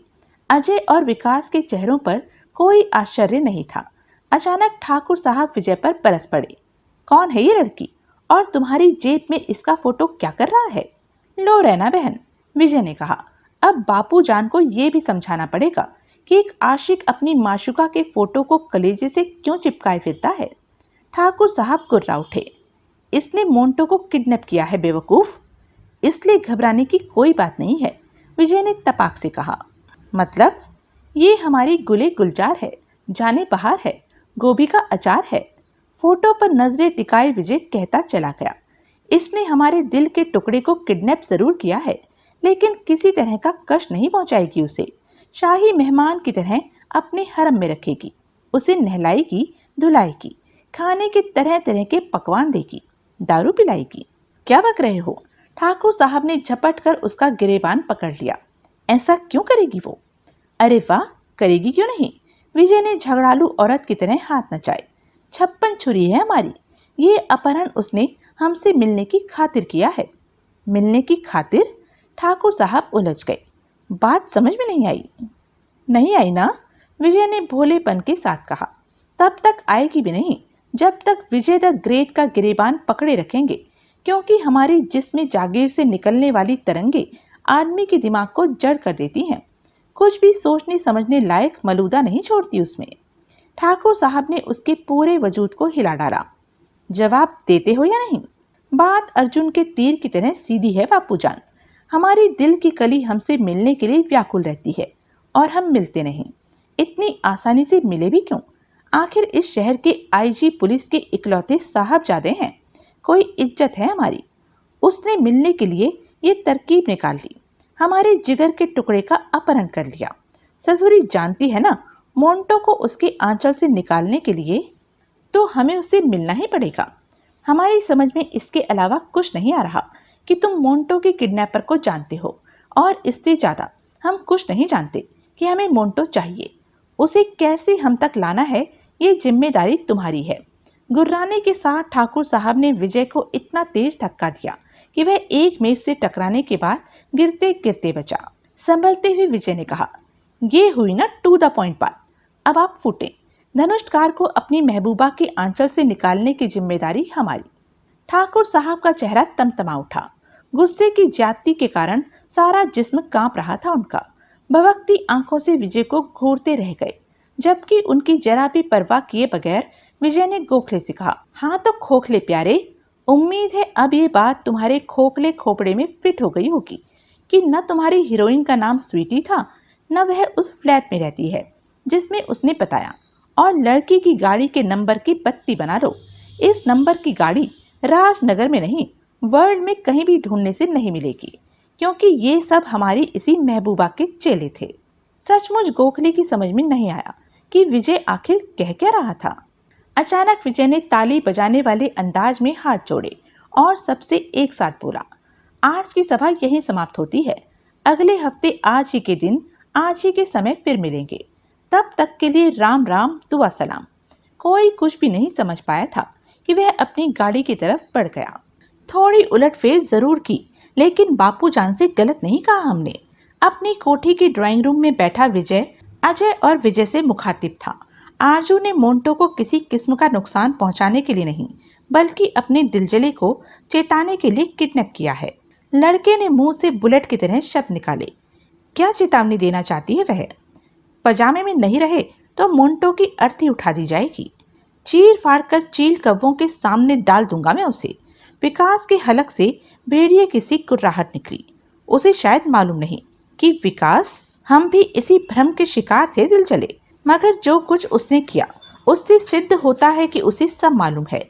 अजय और विकास के चेहरों पर कोई आश्चर्य नहीं था। अचानक ठाकुर साहब विजय पर बरस पड़े। कौन है ये लड़की और तुम्हारी जेब में इसका फोटो क्या कर रहा है? लो रैना बहन, विजय ने कहा, अब बापू जान को ये भी समझाना पड़ेगा कि एक आशिक अपनी माशुका के फोटो को कलेजे से क्यों चिपकाए फिरता है। ठाकुर साहब गुर्रा उठे। इसने मोंटो को किडनैप किया है बेवकूफ, इसलिए घबराने की कोई बात नहीं है, विजय ने तपाक से कहा। मतलब? ये हमारी गुले गुलजार है, जाने बहार है, गोभी का अचार है। फोटो पर नजरें टिकाए विजय कहता चला गया, इसने हमारे दिल के टुकड़े को किडनैप जरूर किया है, लेकिन किसी तरह का कष्ट नहीं पहुंचाएगी उसे। शाही मेहमान की तरह अपने हरम में रखेगी, उसे नहलाएगी, धुलाएगी, खाने के तरह तरह के पकवान देगी, दारू पिलाएगी। क्या बक रहे हो? ठाकुर साहब ने झपट कर उसका गिरेबान पकड़ लिया। ऐसा क्यों करेगी वो? अरे वाह, करेगी क्यों नहीं? विजय ने झगड़ालू औरत की तरह हाथ नचाए। 56 छुरी है हमारी। ये अपहरण उसने हमसे मिलने की खातिर किया है। मिलने की खातिर? ठाकुर साहब उलझ गए। बात समझ में नहीं आई। नहीं आई ना? विजय ने भोलेपन के साथ कहा। तब तक आएगी भी नहीं जब तक विजय द ग्रेट का गिरेबान पकड़े रखेंगे, क्योंकि हमारी जिस्म जागीर से निकलने वाली तरंगे आदमी के दिमाग को जड़ कर देती हैं, कुछ भी सोचने समझने लायक मलूदा नहीं छोड़ती उसमें। ठाकुर साहब ने उसके पूरे वजूद को हिला डाला। जवाब देते हो या नहीं? बात अर्जुन के तीर की तरह सीधी है बापूजान। हमारी दिल की कली हमसे मिलने के लिए व्याकुल रहती है और हम मिलते नहीं। इतनी आसानी से मिले भी क्यों? आखिर इस शहर के आईजी पुलिस के इकलौते साहबजादे हैं, कोई इज्जत है हमारी। उसने मिलने के लिए ये तरकीब निकाल ली, हमारे जिगर के टुकड़े का अपहरण कर लिया। ससुरी जानती है ना, मोंटो को उसके आंचल से निकालने के लिए तो हमें उससे मिलना ही पड़ेगा। हमारी समझ में इसके अलावा कुछ नहीं आ रहा कि तुम मोंटो के किडनैपर को जानते हो, और इससे ज्यादा हम कुछ नहीं जानते कि हमें मोंटो चाहिए। उसे कैसे हम तक लाना है, ये जिम्मेदारी तुम्हारी है। गुर्राने के साथ ठाकुर साहब ने विजय को इतना तेज धक्का दिया कि वह एक मेज से टकराने के बाद गिरते गिरते बचा। संभलते हुए विजय ने कहा, ये हुई ना टू द पॉइंट बात, अब आप फूटे। धनुष्कार को अपनी महबूबा के आंचल से निकालने की जिम्मेदारी हमारी। ठाकुर साहब का चेहरा तमतमा उठा। गुस्से की ज्यादती के कारण सारा जिस्म कांप रहा था उनका। भभकती आंखों से विजय को घूरते रह गए, जबकि उनकी जरा भी परवाह किए बगैर विजय ने गोखले से कहा, हाँ तो खोखले प्यारे, उम्मीद है अब ये बात तुम्हारे खोखले खोपड़े में फिट हो गई होगी कि न तुम्हारी हीरोइन का नाम स्वीटी था, न वह उस फ्लैट में रहती है जिसमें उसने बताया, और लड़की की गाड़ी के नंबर की बत्ती बना लो। इस नंबर की गाड़ी राजनगर में नहीं, वर्ल्ड में कहीं भी ढूंढने से नहीं मिलेगी, क्योंकि ये सब हमारी इसी महबूबा के चेले थे। सचमुच गोखले की समझ में नहीं आया कि विजय आखिर कह क्या रहा था। अचानक विजय ने ताली बजाने वाले अंदाज में हाथ जोड़े और सबसे एक साथ बोला, आज की सभा यहीं समाप्त होती है। अगले हफ्ते आज ही के दिन, आज ही के समय फिर मिलेंगे। तब तक के लिए राम राम, दुआ सलाम। कोई कुछ भी नहीं समझ पाया था कि वह अपनी गाड़ी की तरफ बढ़ गया। थोड़ी उलटफेर जरूर की, लेकिन बापू जान से गलत नहीं कहा हमने। अपनी कोठी की ड्राइंग रूम में बैठा विजय अजय और विजय से मुखातिब था। आरजू ने मोंटो को किसी किस्म का नुकसान पहुंचाने के लिए नहीं, बल्कि अपने दिलजले को चेताने के लिए किडनैप किया है। लड़के ने मुंह से बुलेट की तरह शब्द निकाले। क्या चेतावनी देना चाहती है वह? पजामे में नहीं रहे तो मोंटो की अर्थी उठा दी जाएगी। चीर फाड़ कर चील कौवों के सामने डाल दूंगा मैं उसे। विकास के हलक से भेड़िए की सी कुर्राहट निकली। उसे शायद मालूम नहीं कि विकास, हम भी इसी भ्रम के शिकार थे दिल चले, मगर जो कुछ उसने किया उससे सिद्ध होता है कि उसे सब मालूम है।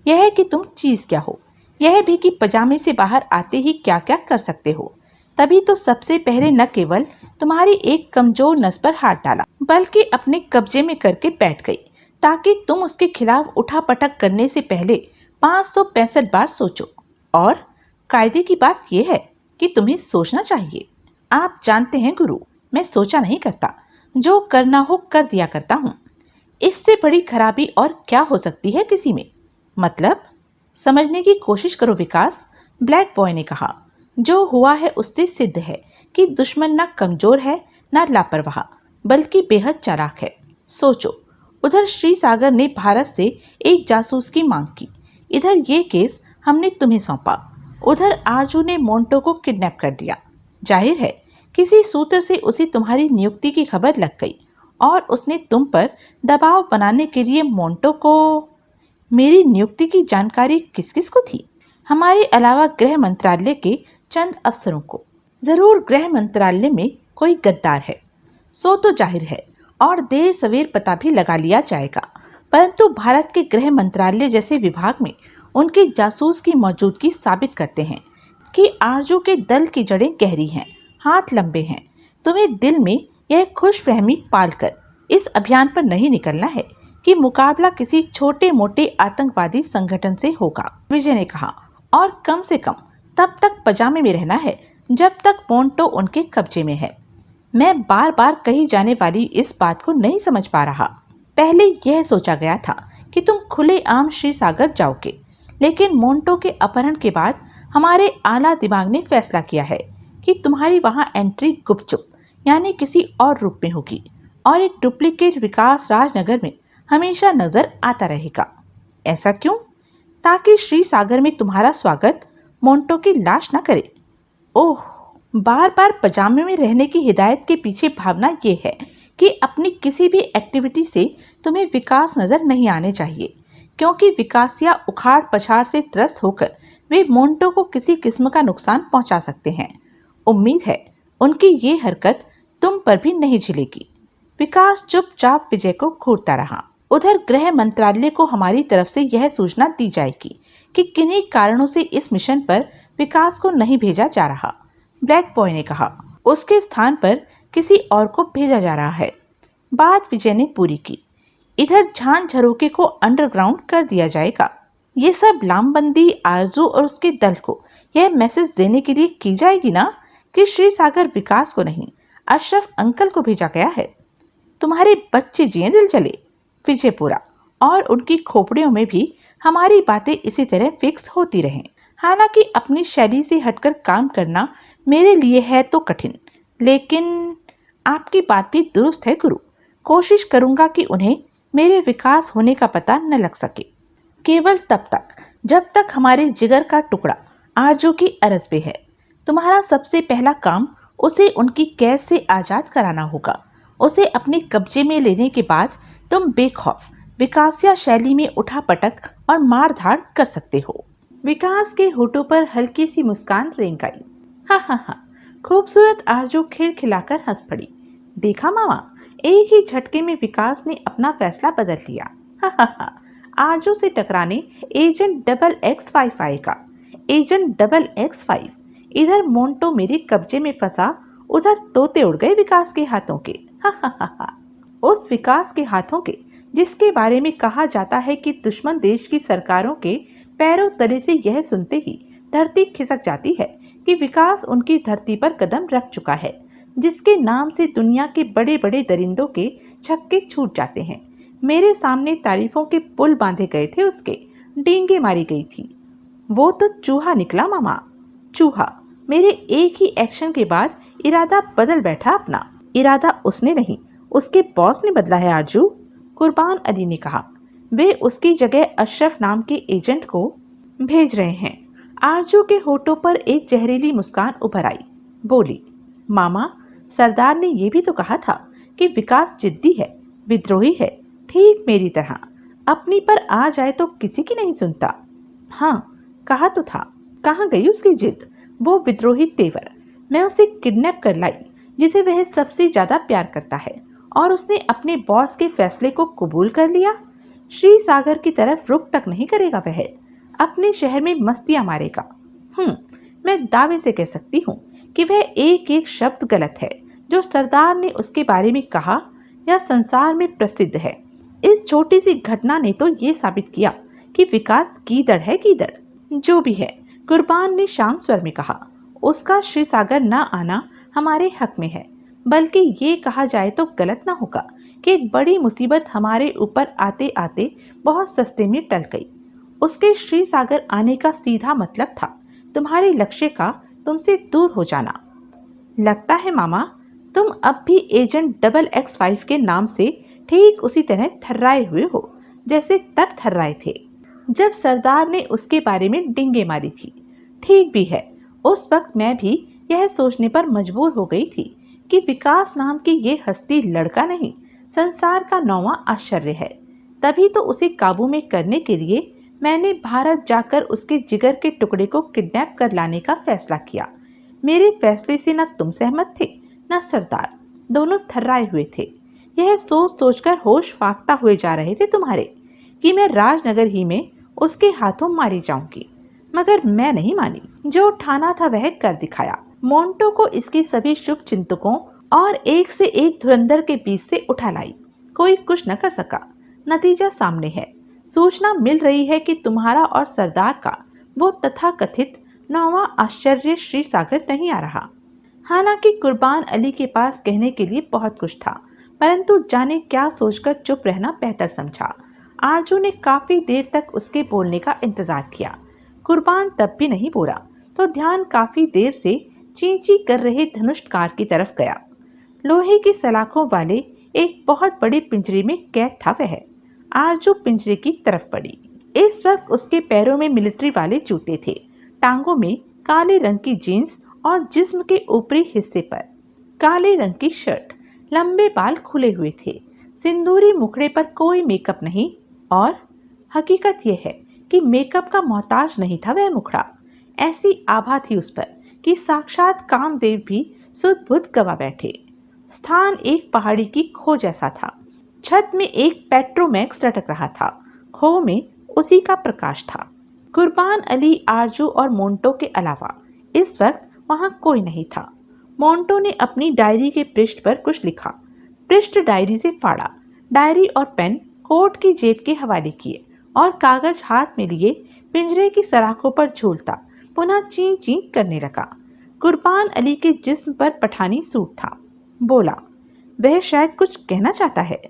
यह कि तुम चीज क्या हो, यह भी कि पजामे से बाहर आते ही क्या क्या कर सकते हो। तभी तो सबसे पहले न केवल तुम्हारी एक कमजोर नस पर हाथ डाला, बल्कि अपने कब्जे में करके बैठ गई, ताकि तुम उसके खिलाफ उठापटक करने से पहले 565 बार सोचो। और कायदे की बात यह है कि तुम्हें सोचना चाहिए। आप जानते हैं गुरु, मैं सोचा नहीं करता, जो करना हो कर दिया करता हूँ। इससे बड़ी खराबी और क्या हो सकती है किसी में? मतलब समझने की कोशिश करो विकास, ब्लैक बॉय ने कहा। जो हुआ है उससे सिद्ध है कि दुश्मन न कमजोर है न लापरवाह, बल्कि बेहद चालाक है। सोचो, उधर श्री सागर ने भारत से एक जासूस की मांग की, इधर ये केस हमने तुम्हें सौंपा, उधर आरजू ने मोंटो को किडनैप कर दिया। जाहिर है किसी सूत्र से उसे तुम्हारी नियुक्ति की खबर लग गई और उसने तुम पर दबाव बनाने के लिए मोंटो को। मेरी नियुक्ति की जानकारी किस किस को थी? हमारे अलावा गृह मंत्रालय के चंद अफसरों को। जरूर गृह मंत्रालय में कोई गद्दार है, सो तो जाहिर है, और देर सवेर पता भी लगा लिया जाएगा। परंतु भारत के गृह मंत्रालय जैसे विभाग में उनके जासूस की मौजूदगी साबित करते हैं कि आरजू के दल की जड़ें गहरी हैं, हाथ लंबे हैं। तुम्हें दिल में यह खुशफहमी पालकर इस अभियान पर नहीं निकलना है कि मुकाबला किसी छोटे मोटे आतंकवादी संगठन से होगा, विजय ने कहा। और कम से कम तब तक पजामे में रहना है जब तक मोंटो उनके कब्जे में है। मैं बार बार कही जाने वाली इस बात को नहीं समझ पा रहा। पहले यह सोचा गया था कि तुम खुलेआम श्री सागर जाओगे, लेकिन मोंटो के अपहरण के बाद हमारे आला दिमाग ने फैसला किया है कि तुम्हारी वहां एंट्री गुपचुप, यानी किसी और रूप में होगी, और एक डुप्लीकेट विकास राजनगर में हमेशा नजर आता रहेगा। ऐसा क्यों? ताकि श्री सागर में तुम्हारा स्वागत मोंटो की लाश न करे। ओह, बार बार पजामे में रहने की हिदायत के पीछे भावना ये है कि अपनी किसी भी एक्टिविटी से तुम्हें विकास नजर नहीं आने चाहिए, क्योंकि विकासिया उखाड़ पछाड़ से त्रस्त होकर वे मोंटो को किसी किस्म का नुकसान पहुंचा सकते हैं। उम्मीद है उनकी ये हरकत तुम पर भी नहीं झिलेगी। विकास चुपचाप विजय को घूरता रहा। उधर गृह मंत्रालय को हमारी तरफ से यह सूचना दी जाएगी कि किन्हीं कारणों से इस मिशन पर विकास को नहीं भेजा जा रहा, ब्लैक बॉय ने कहा। उसके स्थान पर किसी और को भेजा जा रहा है। बात विजय ने पूरी की। इधर झान झरोके को अंडरग्राउंड कर दिया जाएगा। ये सब लामबंदी आरजू और उसके दल को यह मैसेज देने के लिए की जाएगी ना कि श्री सागर विकास को नहीं, अशरफ अंकल को भेजा गया है। तुम्हारे बच्चे जिए दिल चले, विजय पूरा, और उनकी खोपड़ियों में भी हमारी बातें इसी तरह फिक्स होती रहें। हालांकि अपनी शैली से हटकर काम करना मेरे लिए है तो कठिन, लेकिन आपकी बात भी दुरुस्त है गुरु। कोशिश करूंगा कि उन्हें मेरे विकास होने का पता न लग सके। केवल तब तक जब तक हमारे जिगर का टुकड़ा आरजू की अरज पे है। तुम्हारा सबसे पहला काम उसे उनकी कैद से आजाद कराना होगा। उसे अपने कब्जे में लेने के बाद तुम बेखौफ विकासिया शैली में उठापटक और मारधाड़ कर सकते हो। विकास के होठों पर हल्की सी मुस्कान रेंग आई। हा हा हा। खूबसूरत आरजू खिलखिलाकर हंस पड़ी। देखा मामा, एक ही झटके में विकास ने अपना फैसला बदल लिया। हा हा हा। आरजू से टकराने एजेंट डबल X5 आएगा। Agent double X5। इधर मोंटो मेरे कब्जे में फंसा, उधर तोते उड़ गए विकास के हाथों के। हा हा हा हा। उस विकास के हाथों के जिसके बारे में कहा जाता है कि दुश्मन देश की सरकारों के पैरों तले से यह सुनते ही धरती खिसक जाती है कि विकास उनकी धरती पर कदम रख चुका है, जिसके नाम से दुनिया के बड़े बड़े दरिंदों के छक्के छूट जाते हैं। मेरे सामने तारीफों के पुल बांधे गए थे, उसके डींगे मारी गई थी। वो तो चूहा निकला मामा, चूहा। मेरे एक ही एक्शन के बाद इरादा बदल बैठा अपना। इरादा उसने नहीं, उसके बॉस ने बदला है आरजू, कुर्बान अली ने कहा। वे उसकी जगह अशरफ नाम के एजेंट को भेज रहे हैं। आरजू के होठों पर एक जहरीली मुस्कान उभर आई। बोली, मामा, सरदार ने यह भी तो कहा था कि विकास जिद्दी है, विद्रोही है, ठीक मेरी तरह। अपनी पर आ जाए तो किसी की नहीं सुनता। हाँ, कहा तो था। कहाँ गई उसकी जिद, वो विद्रोही तेवर। मैं उसे किडनैप कर लाई, जिसे वह सबसे ज्यादा प्यार करता है, और उसने अपने बॉस के फैसले को कबूल कर लिया। श्री सागर की तरफ रुख तक नहीं करेगा वह, अपने शहर में मस्तियां मारेगा। मैं दावे से कह सकती हूँ कि वह एक एक शब्द गलत है जो सरदार ने उसके बारे में कहा या संसार में प्रसिद्ध है। इस छोटी सी घटना ने तो ये साबित किया कि विकास गीदड़ है, गीदड़। जो भी है, कुर्बान ने शांत स्वर में कहा, उसका श्री सागर न आना हमारे हक में है। बल्कि ये कहा जाए तो गलत ना होगा कि एक बड़ी मुसीबत हमारे ऊपर आते आते बहुत सस्ते में टल गई। उसके श्री सागर आने का सीधा मतलब था तुम्हारे लक्ष्य का तुमसे दूर हो जाना। लगता है मामा, तुम अब भी एजेंट डबल X5 के नाम से ठीक उसी तरह थर्राए हुए हो जैसे तब थर्राए थे जब सरदार ने उसके बारे में डिंगे मारी थी। ठीक भी है, उस वक्त मैं भी यह सोचने पर मजबूर हो गई थी कि विकास नाम की ये हस्ती लड़का नहीं, संसार का नौवां आश्चर्य है। तभी तो उसे काबू में करने के लिए मैंने भारत जाकर उसके जिगर के टुकड़े को किडनैप कर लाने का फैसला किया। मेरे फैसले से न तुम सहमत थे न सरदार, दोनों थर्राए हुए थे। यह सोच सोचकर होश फाकता हुए जा रहे थे तुम्हारे कि मैं राजनगर ही में उसके हाथों मारी जाऊंगी। मगर मैं नहीं मानी। जो ठाना था वह कर दिखाया। मोंटो को इसके सभी शुभ चिंतकों और एक से एक धुरंधर के बीच से उठा लाई। कोई कुछ न कर सका। नतीजा सामने है। सूचना मिल रही है कि तुम्हारा और सरदार का वो तथाकथित नौवां आश्चर्य श्री सागर नहीं आ रहा। हालांकि कुर्बान अली के पास कहने के लिए बहुत कुछ था, परंतु जाने क्या सोचकर चुप रहना बेहतर समझा। आरजू ने काफी देर तक उसके बोलने का इंतजार किया। कुर्बान तब भी नहीं बोला तो ध्यान काफी देर से चींची कर रहे धनुष्कार की तरफ गया। लोहे की सलाखों वाले एक बहुत बड़े पिंजरे में कैद था वह। आरजू पिंजरे की तरफ बढ़ी। इस वक्त उसके पैरों में मिलिट्री वाले जूते थे, टांगों में काले रंग की जीन्स और जिस्म के ऊपरी हिस्से पर काले रंग की शर्ट। लंबे बाल खुले हुए थे, सिंदूरी मुखड़े पर कोई मेकअप नहीं, और हकीकत यह है कि मेकअप का मोहताज नहीं था वह मुखड़ा। ऐसी आभा थी उस पर कि साक्षात कामदेव भी सुध-बुध गवा बैठे। स्थान एक पहाड़ी की खो जैसा था। छत में एक पेट्रोमैक्स लटक रहा था, खो में उसी का प्रकाश था। कुर्बान अली, आरजू और मोंटो के अलावा इस वक्त वहां कोई नहीं था। मोंटो ने अपनी डायरी के पृष्ठ पर कुछ लिखा, पृष्ठ डायरी से फाड़ा, डायरी और पेन कोट की जेब के हवाले किए और कागज हाथ में लिए पिंजरे की सलाखों पर झूलता पुनः ची ची करने लगा। कुर्बान अली के जिस्म पर पठानी सूट था। बोला, वह शायद कुछ कहना चाहता है।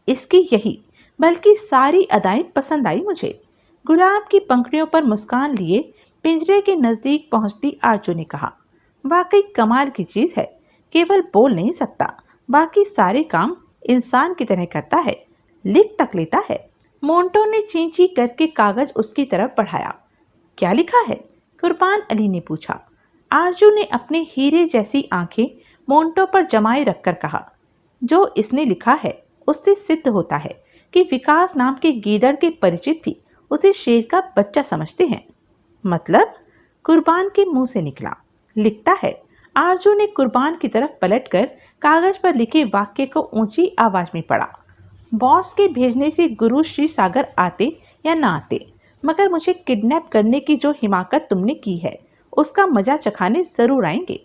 इसकी यही बल्कि सारी अदाएं पसंद आई मुझे। गुलाब की पंखड़ियों पर मुस्कान लिए पिंजरे के नजदीक पहुंचती आरजू ने कहा, वाकई कमाल की चीज है। केवल बोल नहीं सकता, बाकी सारे काम इंसान की तरह करता है। लिख तक लेता है। मोंटो ने चींची करके कागज उसकी तरफ बढ़ाया। क्या लिखा है? कुर्बान अली ने पूछा। आरजू ने अपने हीरे जैसी आंखें मोंटो पर जमाए रखकर कहा, जो इसने लिखा है उससे सिद्ध होता है कि विकास नाम के गीदड़ के परिचित भी उसे शेर का बच्चा समझते हैं। मतलब? कुर्बान के मुंह से निकला। लिखता है। आरजू ने कुर्बान की तरफ पलटकर कागज पर लिखे वाक्य को ऊंची आवाज में पढ़ा। बॉस के भेजने से गुरु श्री सागर आते या ना आते, मगर मुझे किडनैप करने की जो हिमाकत तुमने की है उसका मजा चखाने जरूर आएंगे।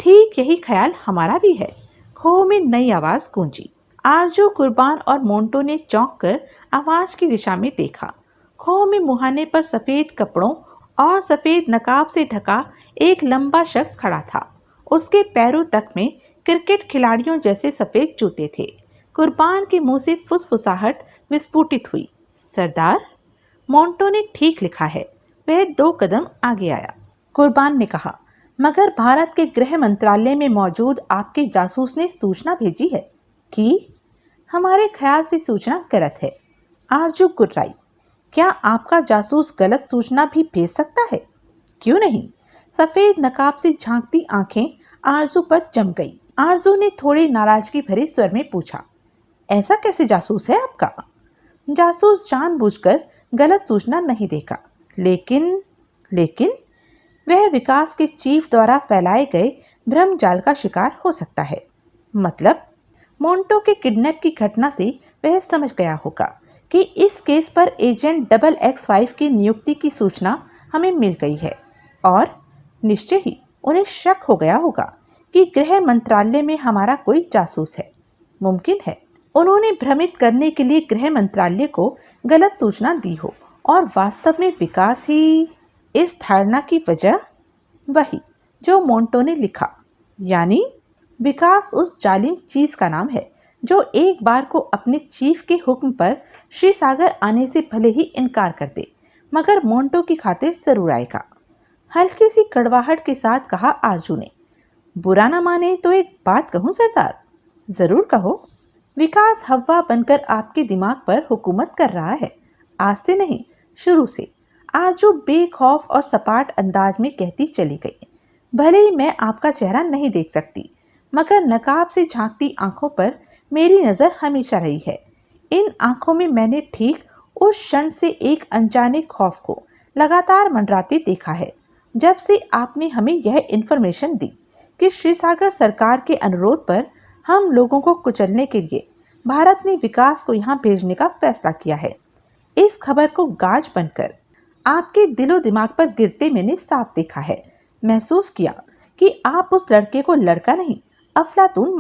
ठीक यही ख्याल हमारा भी है। खो में नई आवाज गूंजी। आरजू, कुर्बान और मोंटो ने चौंक कर आवाज की दिशा में देखा। खो में मुहाने पर सफेद कपड़ों और सफेद नकाब से ढका एक लंबा शख्स खड़ा था। उसके पैरों तक में क्रिकेट खिलाड़ियों जैसे सफेद जूते थे। कुर्बान के मुंह से फुसफुसाहट विस्फोटित हुई। सरदार? मोंटो ने ठीक लिखा है। वह 2 कदम आगे आया। कुर्बान ने कहा, मगर भारत के गृह मंत्रालय में मौजूद आपके जासूस ने सूचना भेजी है कि हमारे ख्याल से सूचना गलत है। आरजू गुर्राई। क्या आपका जासूस गलत सूचना भी भेज सकता है? क्यों नहीं? सफेद नकाब से झांकती आंखें आरजू पर जम गई। आरजू ने थोड़ी नाराजगी भरे स्वर में पूछा, ऐसा कैसे जासूस है आपका? जासूस जानबूझकर गलत सूचना नहीं देगा, लेकिन वह विकास के चीफ द्वारा फैलाए गए भ्रम जाल का शिकार हो सकता है। मतलब? मोंटो के किडनैप की घटना से वह समझ गया होगा कि इस केस पर एजेंट XX5 की नियुक्ति की सूचना हमें मिल गई है और निश्चय ही उन्हें शक हो गया होगा कि गृह मंत्रालय में हमारा कोई जासूस है। मुमकिन है उन्होंने भ्रमित करने के लिए गृह मंत्रालय को गलत सूचना दी हो और वास्तव में विकास ही इस धारणा की वजह। वही जो मोंटो ने लिखा, यानी विकास उस जालिम चीज का नाम है जो एक बार को अपने चीफ के हुक्म पर श्री सागर आने से भले ही इनकार कर दे, मगर मोंटो की खातिर जरूर आएगा। हल्की सी कड़वाहट के साथ कहा आरजू ने। बुरा ना माने तो एक बात कहूं सरदार? जरूर कहो। विकास हवा बनकर आपके दिमाग पर हुकूमत कर रहा है, आज से नहीं, शुरू से। आरजू बेखौफ और सपाट अंदाज में कहती चली गई। भले ही मैं आपका चेहरा नहीं देख सकती, मगर नकाब से झांकती आंखों पर मेरी नजर हमेशा रही है। इन आंखों में मैंने ठीक उस क्षण से एक अनजाने खौफ को लगातार मंडराते देखा है, जब से आपने हमें यह इन्फॉर्मेशन दी कि श्रीसागर सरकार के अनुरोध पर हम लोगों को कुचलने के लिए भारत ने विकास को यहाँ भेजने का फैसला किया है। इस खबर को गाज बनकर आपके दिलो दिमाग पर गिरते मैंने साफ देखा है, महसूस किया कि आप उस लड़के को लड़का नहीं अफलातून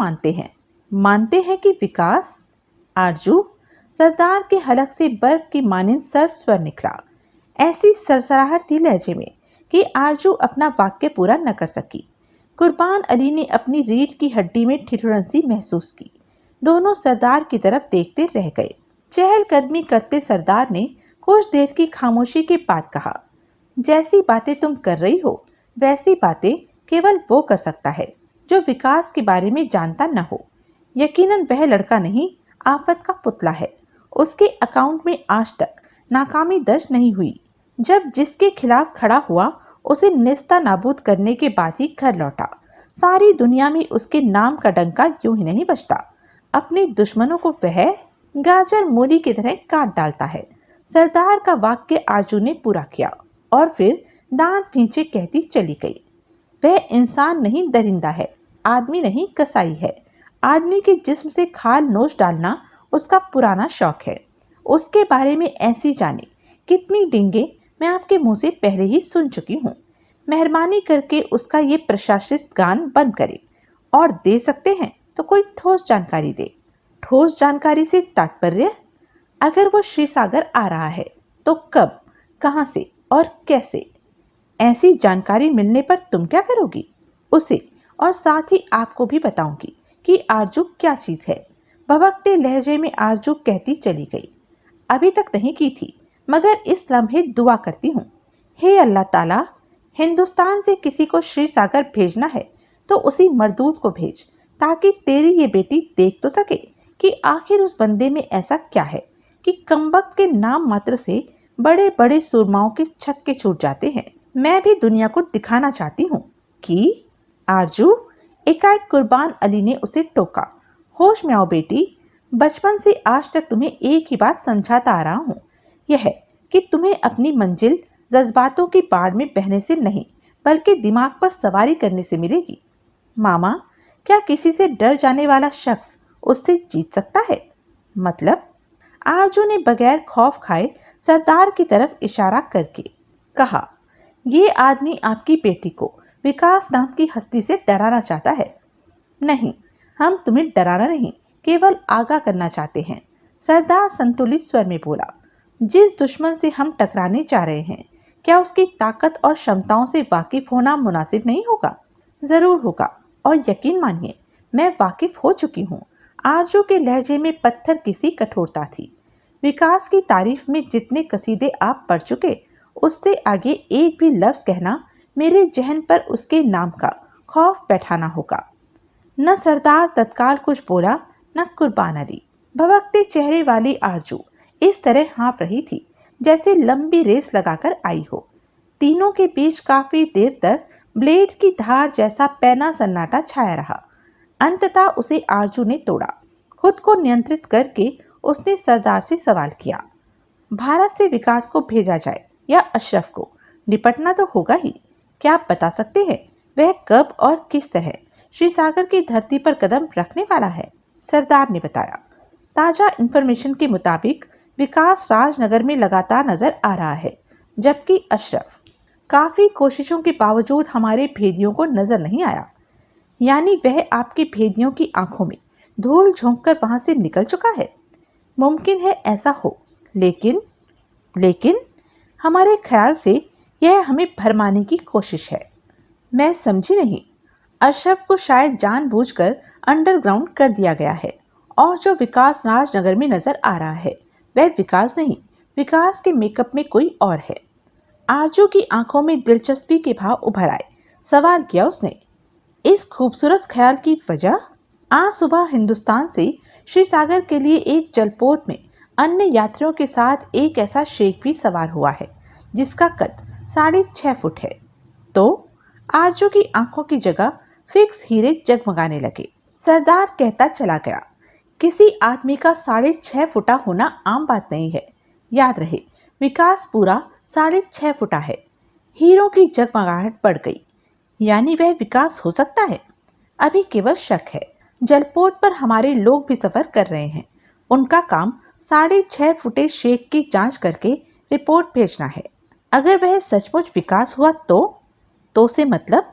मानते हैं कि विकास। आरजू, सरदार के हलक से बर्फ की मानिंद सर स्वर निकला, ऐसी सरसराहट थी लहजे में कि आरजू अपना वाक्य पूरा न कर सकी। कुर्बान अली ने अपनी रीढ़ की हड्डी में ठिठुरन-सी महसूस की। दोनों सरदार की तरफ देखते रह गए। चहलकदमी करते सरदार ने कुछ देर की खामोशी के बाद कहा, जैसी बातें तुम कर रही हो वैसी बातें केवल वो कर सकता है जो विकास के बारे में जानता न हो। यकीनन वह लड़का नहीं, आफत का पुतला है। उसके अकाउंट में आज तक नाकामी दर्ज नहीं हुई। जब जिसके खिलाफ खड़ा हुआ उसे नेस्ता नाबूद करने के बाद ही घर लौटा। सारी दुनिया में उसके नाम का डंका यूं ही नहीं बजता। अपने दुश्मनों को वह गाजर मूली की तरह काट डालता है। सरदार का वाक्य आरजू ने पूरा किया और फिर दांत भींचे कहती चली गई, वह इंसान नहीं दरिंदा है, आदमी नहीं कसाई है। आदमी के जिस्म से खाल नोच डालना उसका पुराना शौक है। उसके बारे में ऐसी जाने कितनी डिंगे मैं आपके मुंह से पहले ही सुन चुकी हूँ। मेहरबानी करके उसका ये प्रशासित गान बंद करे और दे सकते हैं तो कोई ठोस जानकारी दे। ठोस जानकारी से तात्पर्य? अगर वो श्रीसागर आ रहा है तो कब, कहां से और कैसे? ऐसी जानकारी मिलने पर तुम क्या करोगी? उसे और साथ ही आपको भी बताऊंगी कि आरजू क्या चीज है। भभकते लहजे में आरजू कहती चली गई। अभी तक नहीं की थी, मगर इस लम्हे दुआ करती हूँ, हे अल्लाह ताला, हिंदुस्तान से किसी को श्रीसागर भेजना है तो उसी मरदूत को भेज, ताकि तेरी ये बेटी देख तो सके कि आखिर उस बंदे में ऐसा क्या है कि कमबख्त के नाम मात्र से बड़े बड़े सुरमाओं के छक्के छूट जाते हैं। मैं भी दुनिया को दिखाना चाहती हूँ कि आरजू, एकाएक कुर्बान अली ने उसे टोका। होश में आओ बेटी, बचपन से आज तक तुम्हें एक ही बात समझाता आ रहा हूँ, यह है कि तुम्हें अपनी मंजिल जज्बातों की बाढ़ में बहने से नहीं बल्कि दिमाग पर सवारी करने से मिलेगी। मामा, क्या किसी से डर जाने वाला शख्स उससे जीत सकता है? मतलब? आरजू ने बगैर खौफ खाए सरदार की तरफ इशारा करके कहा, ये आदमी आपकी बेटी को विकास नाम की हस्ती से डराना चाहता है। नहीं, हम तुम्हें डराना नहीं, केवल आगाह करना चाहते हैं, सरदार संतुलित स्वर में बोला। जिस दुश्मन से हम टकराने जा रहे हैं, क्या उसकी ताकत और क्षमताओं से वाकिफ होना मुनासिब नहीं होगा? जरूर होगा, और यकीन मानिए मैं वाकिफ हो चुकी हूँ। आरजू के लहजे में पत्थर किसी कठोरता थी। विकास की तारीफ में जितने कसीदे आप पढ़ चुके, उससे आगे एक भी लफ्ज कहना मेरे जहन पर उसके नाम का खौफ बैठाना होगा। न सरदार तत्काल कुछ बोला, न कुर्बान अली। भवकते चेहरे वाली आरजू इस तरह हाँफ रही थी जैसे लंबी रेस लगाकर आई हो। तीनों के बीच काफी देर तक ब्लेड की धार जैसा पैना सन्नाटा छाया रहा। अंततः उसे आरजू ने तोड़ा। खुद को नियंत्रित करके उसने सरदार से सवाल किया, भारत से विकास को भेजा जाए या अशरफ को? निपटना तो होगा ही। क्या आप बता सकते हैं वह कब और किस तरह श्रीसागर की धरती पर कदम रखने वाला है? सरदार ने बताया, ताजा इंफॉर्मेशन के मुताबिक विकास राजनगर में लगातार नजर आ रहा है, जबकि अशरफ काफी कोशिशों के बावजूद हमारे भेदियों को नजर नहीं आया। यानी वह आपके भेदियों की आंखों में धूल झोंककर वहां से निकल चुका है। मुमकिन है ऐसा हो, लेकिन हमारे ख्याल से यह हमें भरमाने की कोशिश है। मैं समझी नहीं। अशरफ को शायद जानबूझकर अंडरग्राउंड कर दिया गया है, और जो विकास राजनगर में नजर आ रहा है वह विकास नहीं, विकास के मेकअप में कोई और है। आरजू की आंखों में दिलचस्पी के भाव उभर आए। सवाल किया उसने, इस खूबसूरत ख्याल की वजह? आज सुबह हिंदुस्तान से श्रीसागर के लिए एक जलपोत में अन्य यात्रियों के साथ एक ऐसा शेख भी सवार हुआ है जिसका कद 6.5 फुट है। तो आरजू की आंखों की जगह फिक्स हीरे जगमगाने लगे। सरदार कहता चला गया, किसी आदमी का 6.5 फुटा होना आम बात नहीं है। याद रहे, विकास पूरा 6.5 फुटा है। हीरों की जगमगाहट बढ़ गई। यानी वह विकास हो सकता है। अभी केवल शक है। जलपोत पर हमारे लोग भी सफर कर रहे हैं। उनका काम 6.5 फुटे शेख की जांच करके रिपोर्ट भेजना है। अगर वह सचमुच विकास हुआ तो से मतलब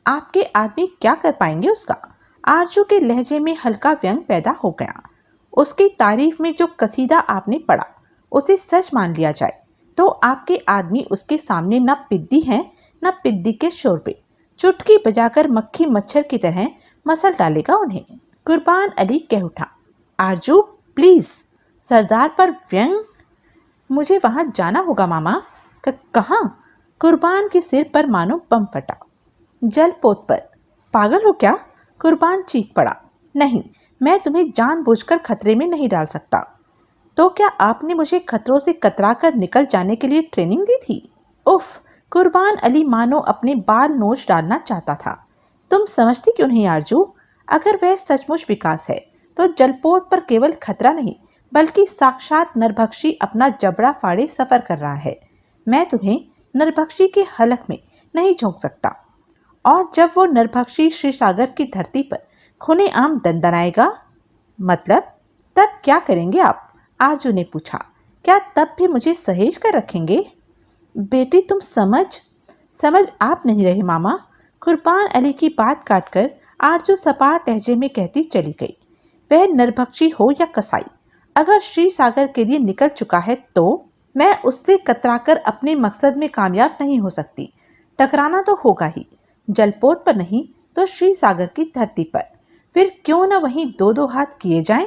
आपके आदमी क्या कर पाएंगे उसका? आरजू के लहजे में हल्का व्यंग पैदा हो गया। उसकी तारीफ में जो कसीदा आपने पढ़ा उसे सच मान लिया जाए तो आपके आदमी उसके सामने न पिद्दी हैं न पिद्दी के शोरबे। चुटकी बजाकर मक्खी मच्छर की तरह मसल डालेगा उन्हें। कुर्बान अली कह उठा, आरजू प्लीज। सरदार पर व्यंग? मुझे वहां जाना होगा मामा। कहाँ? कुर्बान के सिर पर मानो बम फटा। जलपोत पर। पागल हो क्या? कुर्बान चीख पड़ा। नहीं, मैं तुम्हें जानबूझकर खतरे में नहीं डाल सकता। तो क्या आपने मुझे खतरों से कतराकर निकल जाने के लिए ट्रेनिंग दी थी? उफ! कुर्बान अली मानो अपने बाल नोच डालना चाहता था। तुम समझती क्यों नहीं आरजू? अगर वह सचमुच विकास है तो जलपोत पर केवल खतरा नहीं बल्कि साक्षात नरभक्षी अपना जबड़ा फाड़े सफर कर रहा है। मैं तुम्हें नरभक्षी के हलक में नहीं झोंक सकता। और जब वो नरभक्षी श्रीसागर की धरती पर खुले आम दंदनाएगा, मतलब तब क्या करेंगे आप? आरजू ने पूछा। क्या तब भी मुझे सहेज कर रखेंगे? बेटी तुम समझ आप नहीं रहे मामा। कुर्बान अली की बात काटकर आरजू सपाट लहजे में कहती चली गई, वह नरभक्षी हो या कसाई, अगर श्रीसागर के लिए निकल चुका है तो मैं उससे कतराकर अपने मकसद में कामयाब नहीं हो सकती। टकराना तो होगा ही, जलपोत पर नहीं तो श्रीसागर की धरती पर। फिर क्यों न वहीं दो दो हाथ किए जाएं?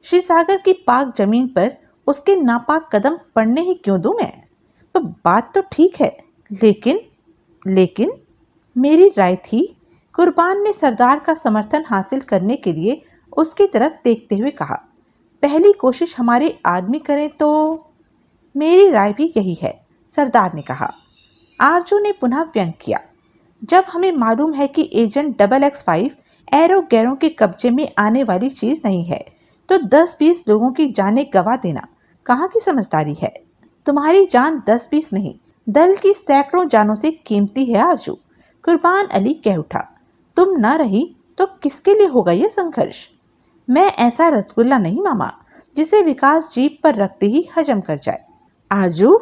श्रीसागर की पाक जमीन पर उसके नापाक कदम पड़ने ही क्यों दूं मैं? तो बात तो ठीक है, लेकिन मेरी राय थी। कुर्बान ने सरदार का समर्थन हासिल करने के लिए उसकी तरफ देखते हुए कहा, पहली कोशिश हमारे आदमी करें तो? मेरी राय भी यही है, सरदार ने कहा। आरजू ने पुनः व्यंग किया। जब हमें मालूम है कि एजेंट XXV एरो गैरों के कब्जे में आने वाली चीज नहीं है, तो 10-20 लोगों की जानें गंवा देना कहाँ की समझदारी है? तुम्हारी जान 10-20 नहीं, दल की सैकड़ों जानों से कीमती है आरजू, कुर्बान अली कह उठा। तुम न रही तो किसके लिए होगा यह संघर्ष? मैं ऐसा रसगुल्ला नहीं मामा, जिसे विकास जीप पर रखते ही हजम कर जाए। आरजू,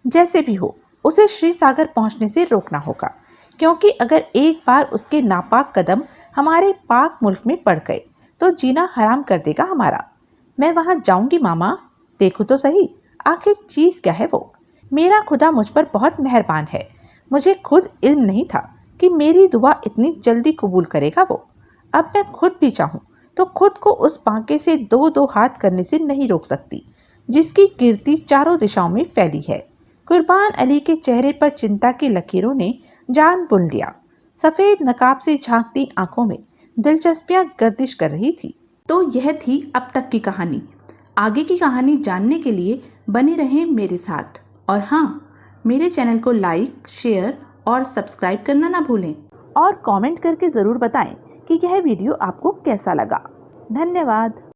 जैसे भी हो, उसे श्री सागर पहुंचने से रोकना होगा, क्योंकि अगर एक बार उसके नापाक कदम हमारे पाक मुल्क में पड़ गए तो जीना हराम कर देगा हमारा। मैं वहां जाऊंगी मामा, देखो तो सही, आखिर चीज क्या है वो। मेरा खुदा मुझ पर बहुत मेहरबान है, मुझे खुद इल्म नहीं था कि मेरी दुआ इतनी जल्दी कबूल करेगा वो। अब मैं खुद भी चाहूं तो खुद को उस बांके से 2-2 हाथ करने से नहीं रोक सकती, जिसकी कीर्ति चारों दिशाओं में फैली है। कुर्बान अली के चेहरे पर चिंता की लकीरों ने जान बुन लिया। सफेद नकाब से झांकती आंखों में दिलचस्पियां गर्दिश कर रही थी। तो यह थी अब तक की कहानी। आगे की कहानी जानने के लिए बने रहें मेरे साथ। और हाँ, मेरे चैनल को लाइक, शेयर और सब्सक्राइब करना ना भूलें। और कमेंट करके ज़रूर बताएं कि यह वीडियो आपको कैसा लगा। धन्यवाद।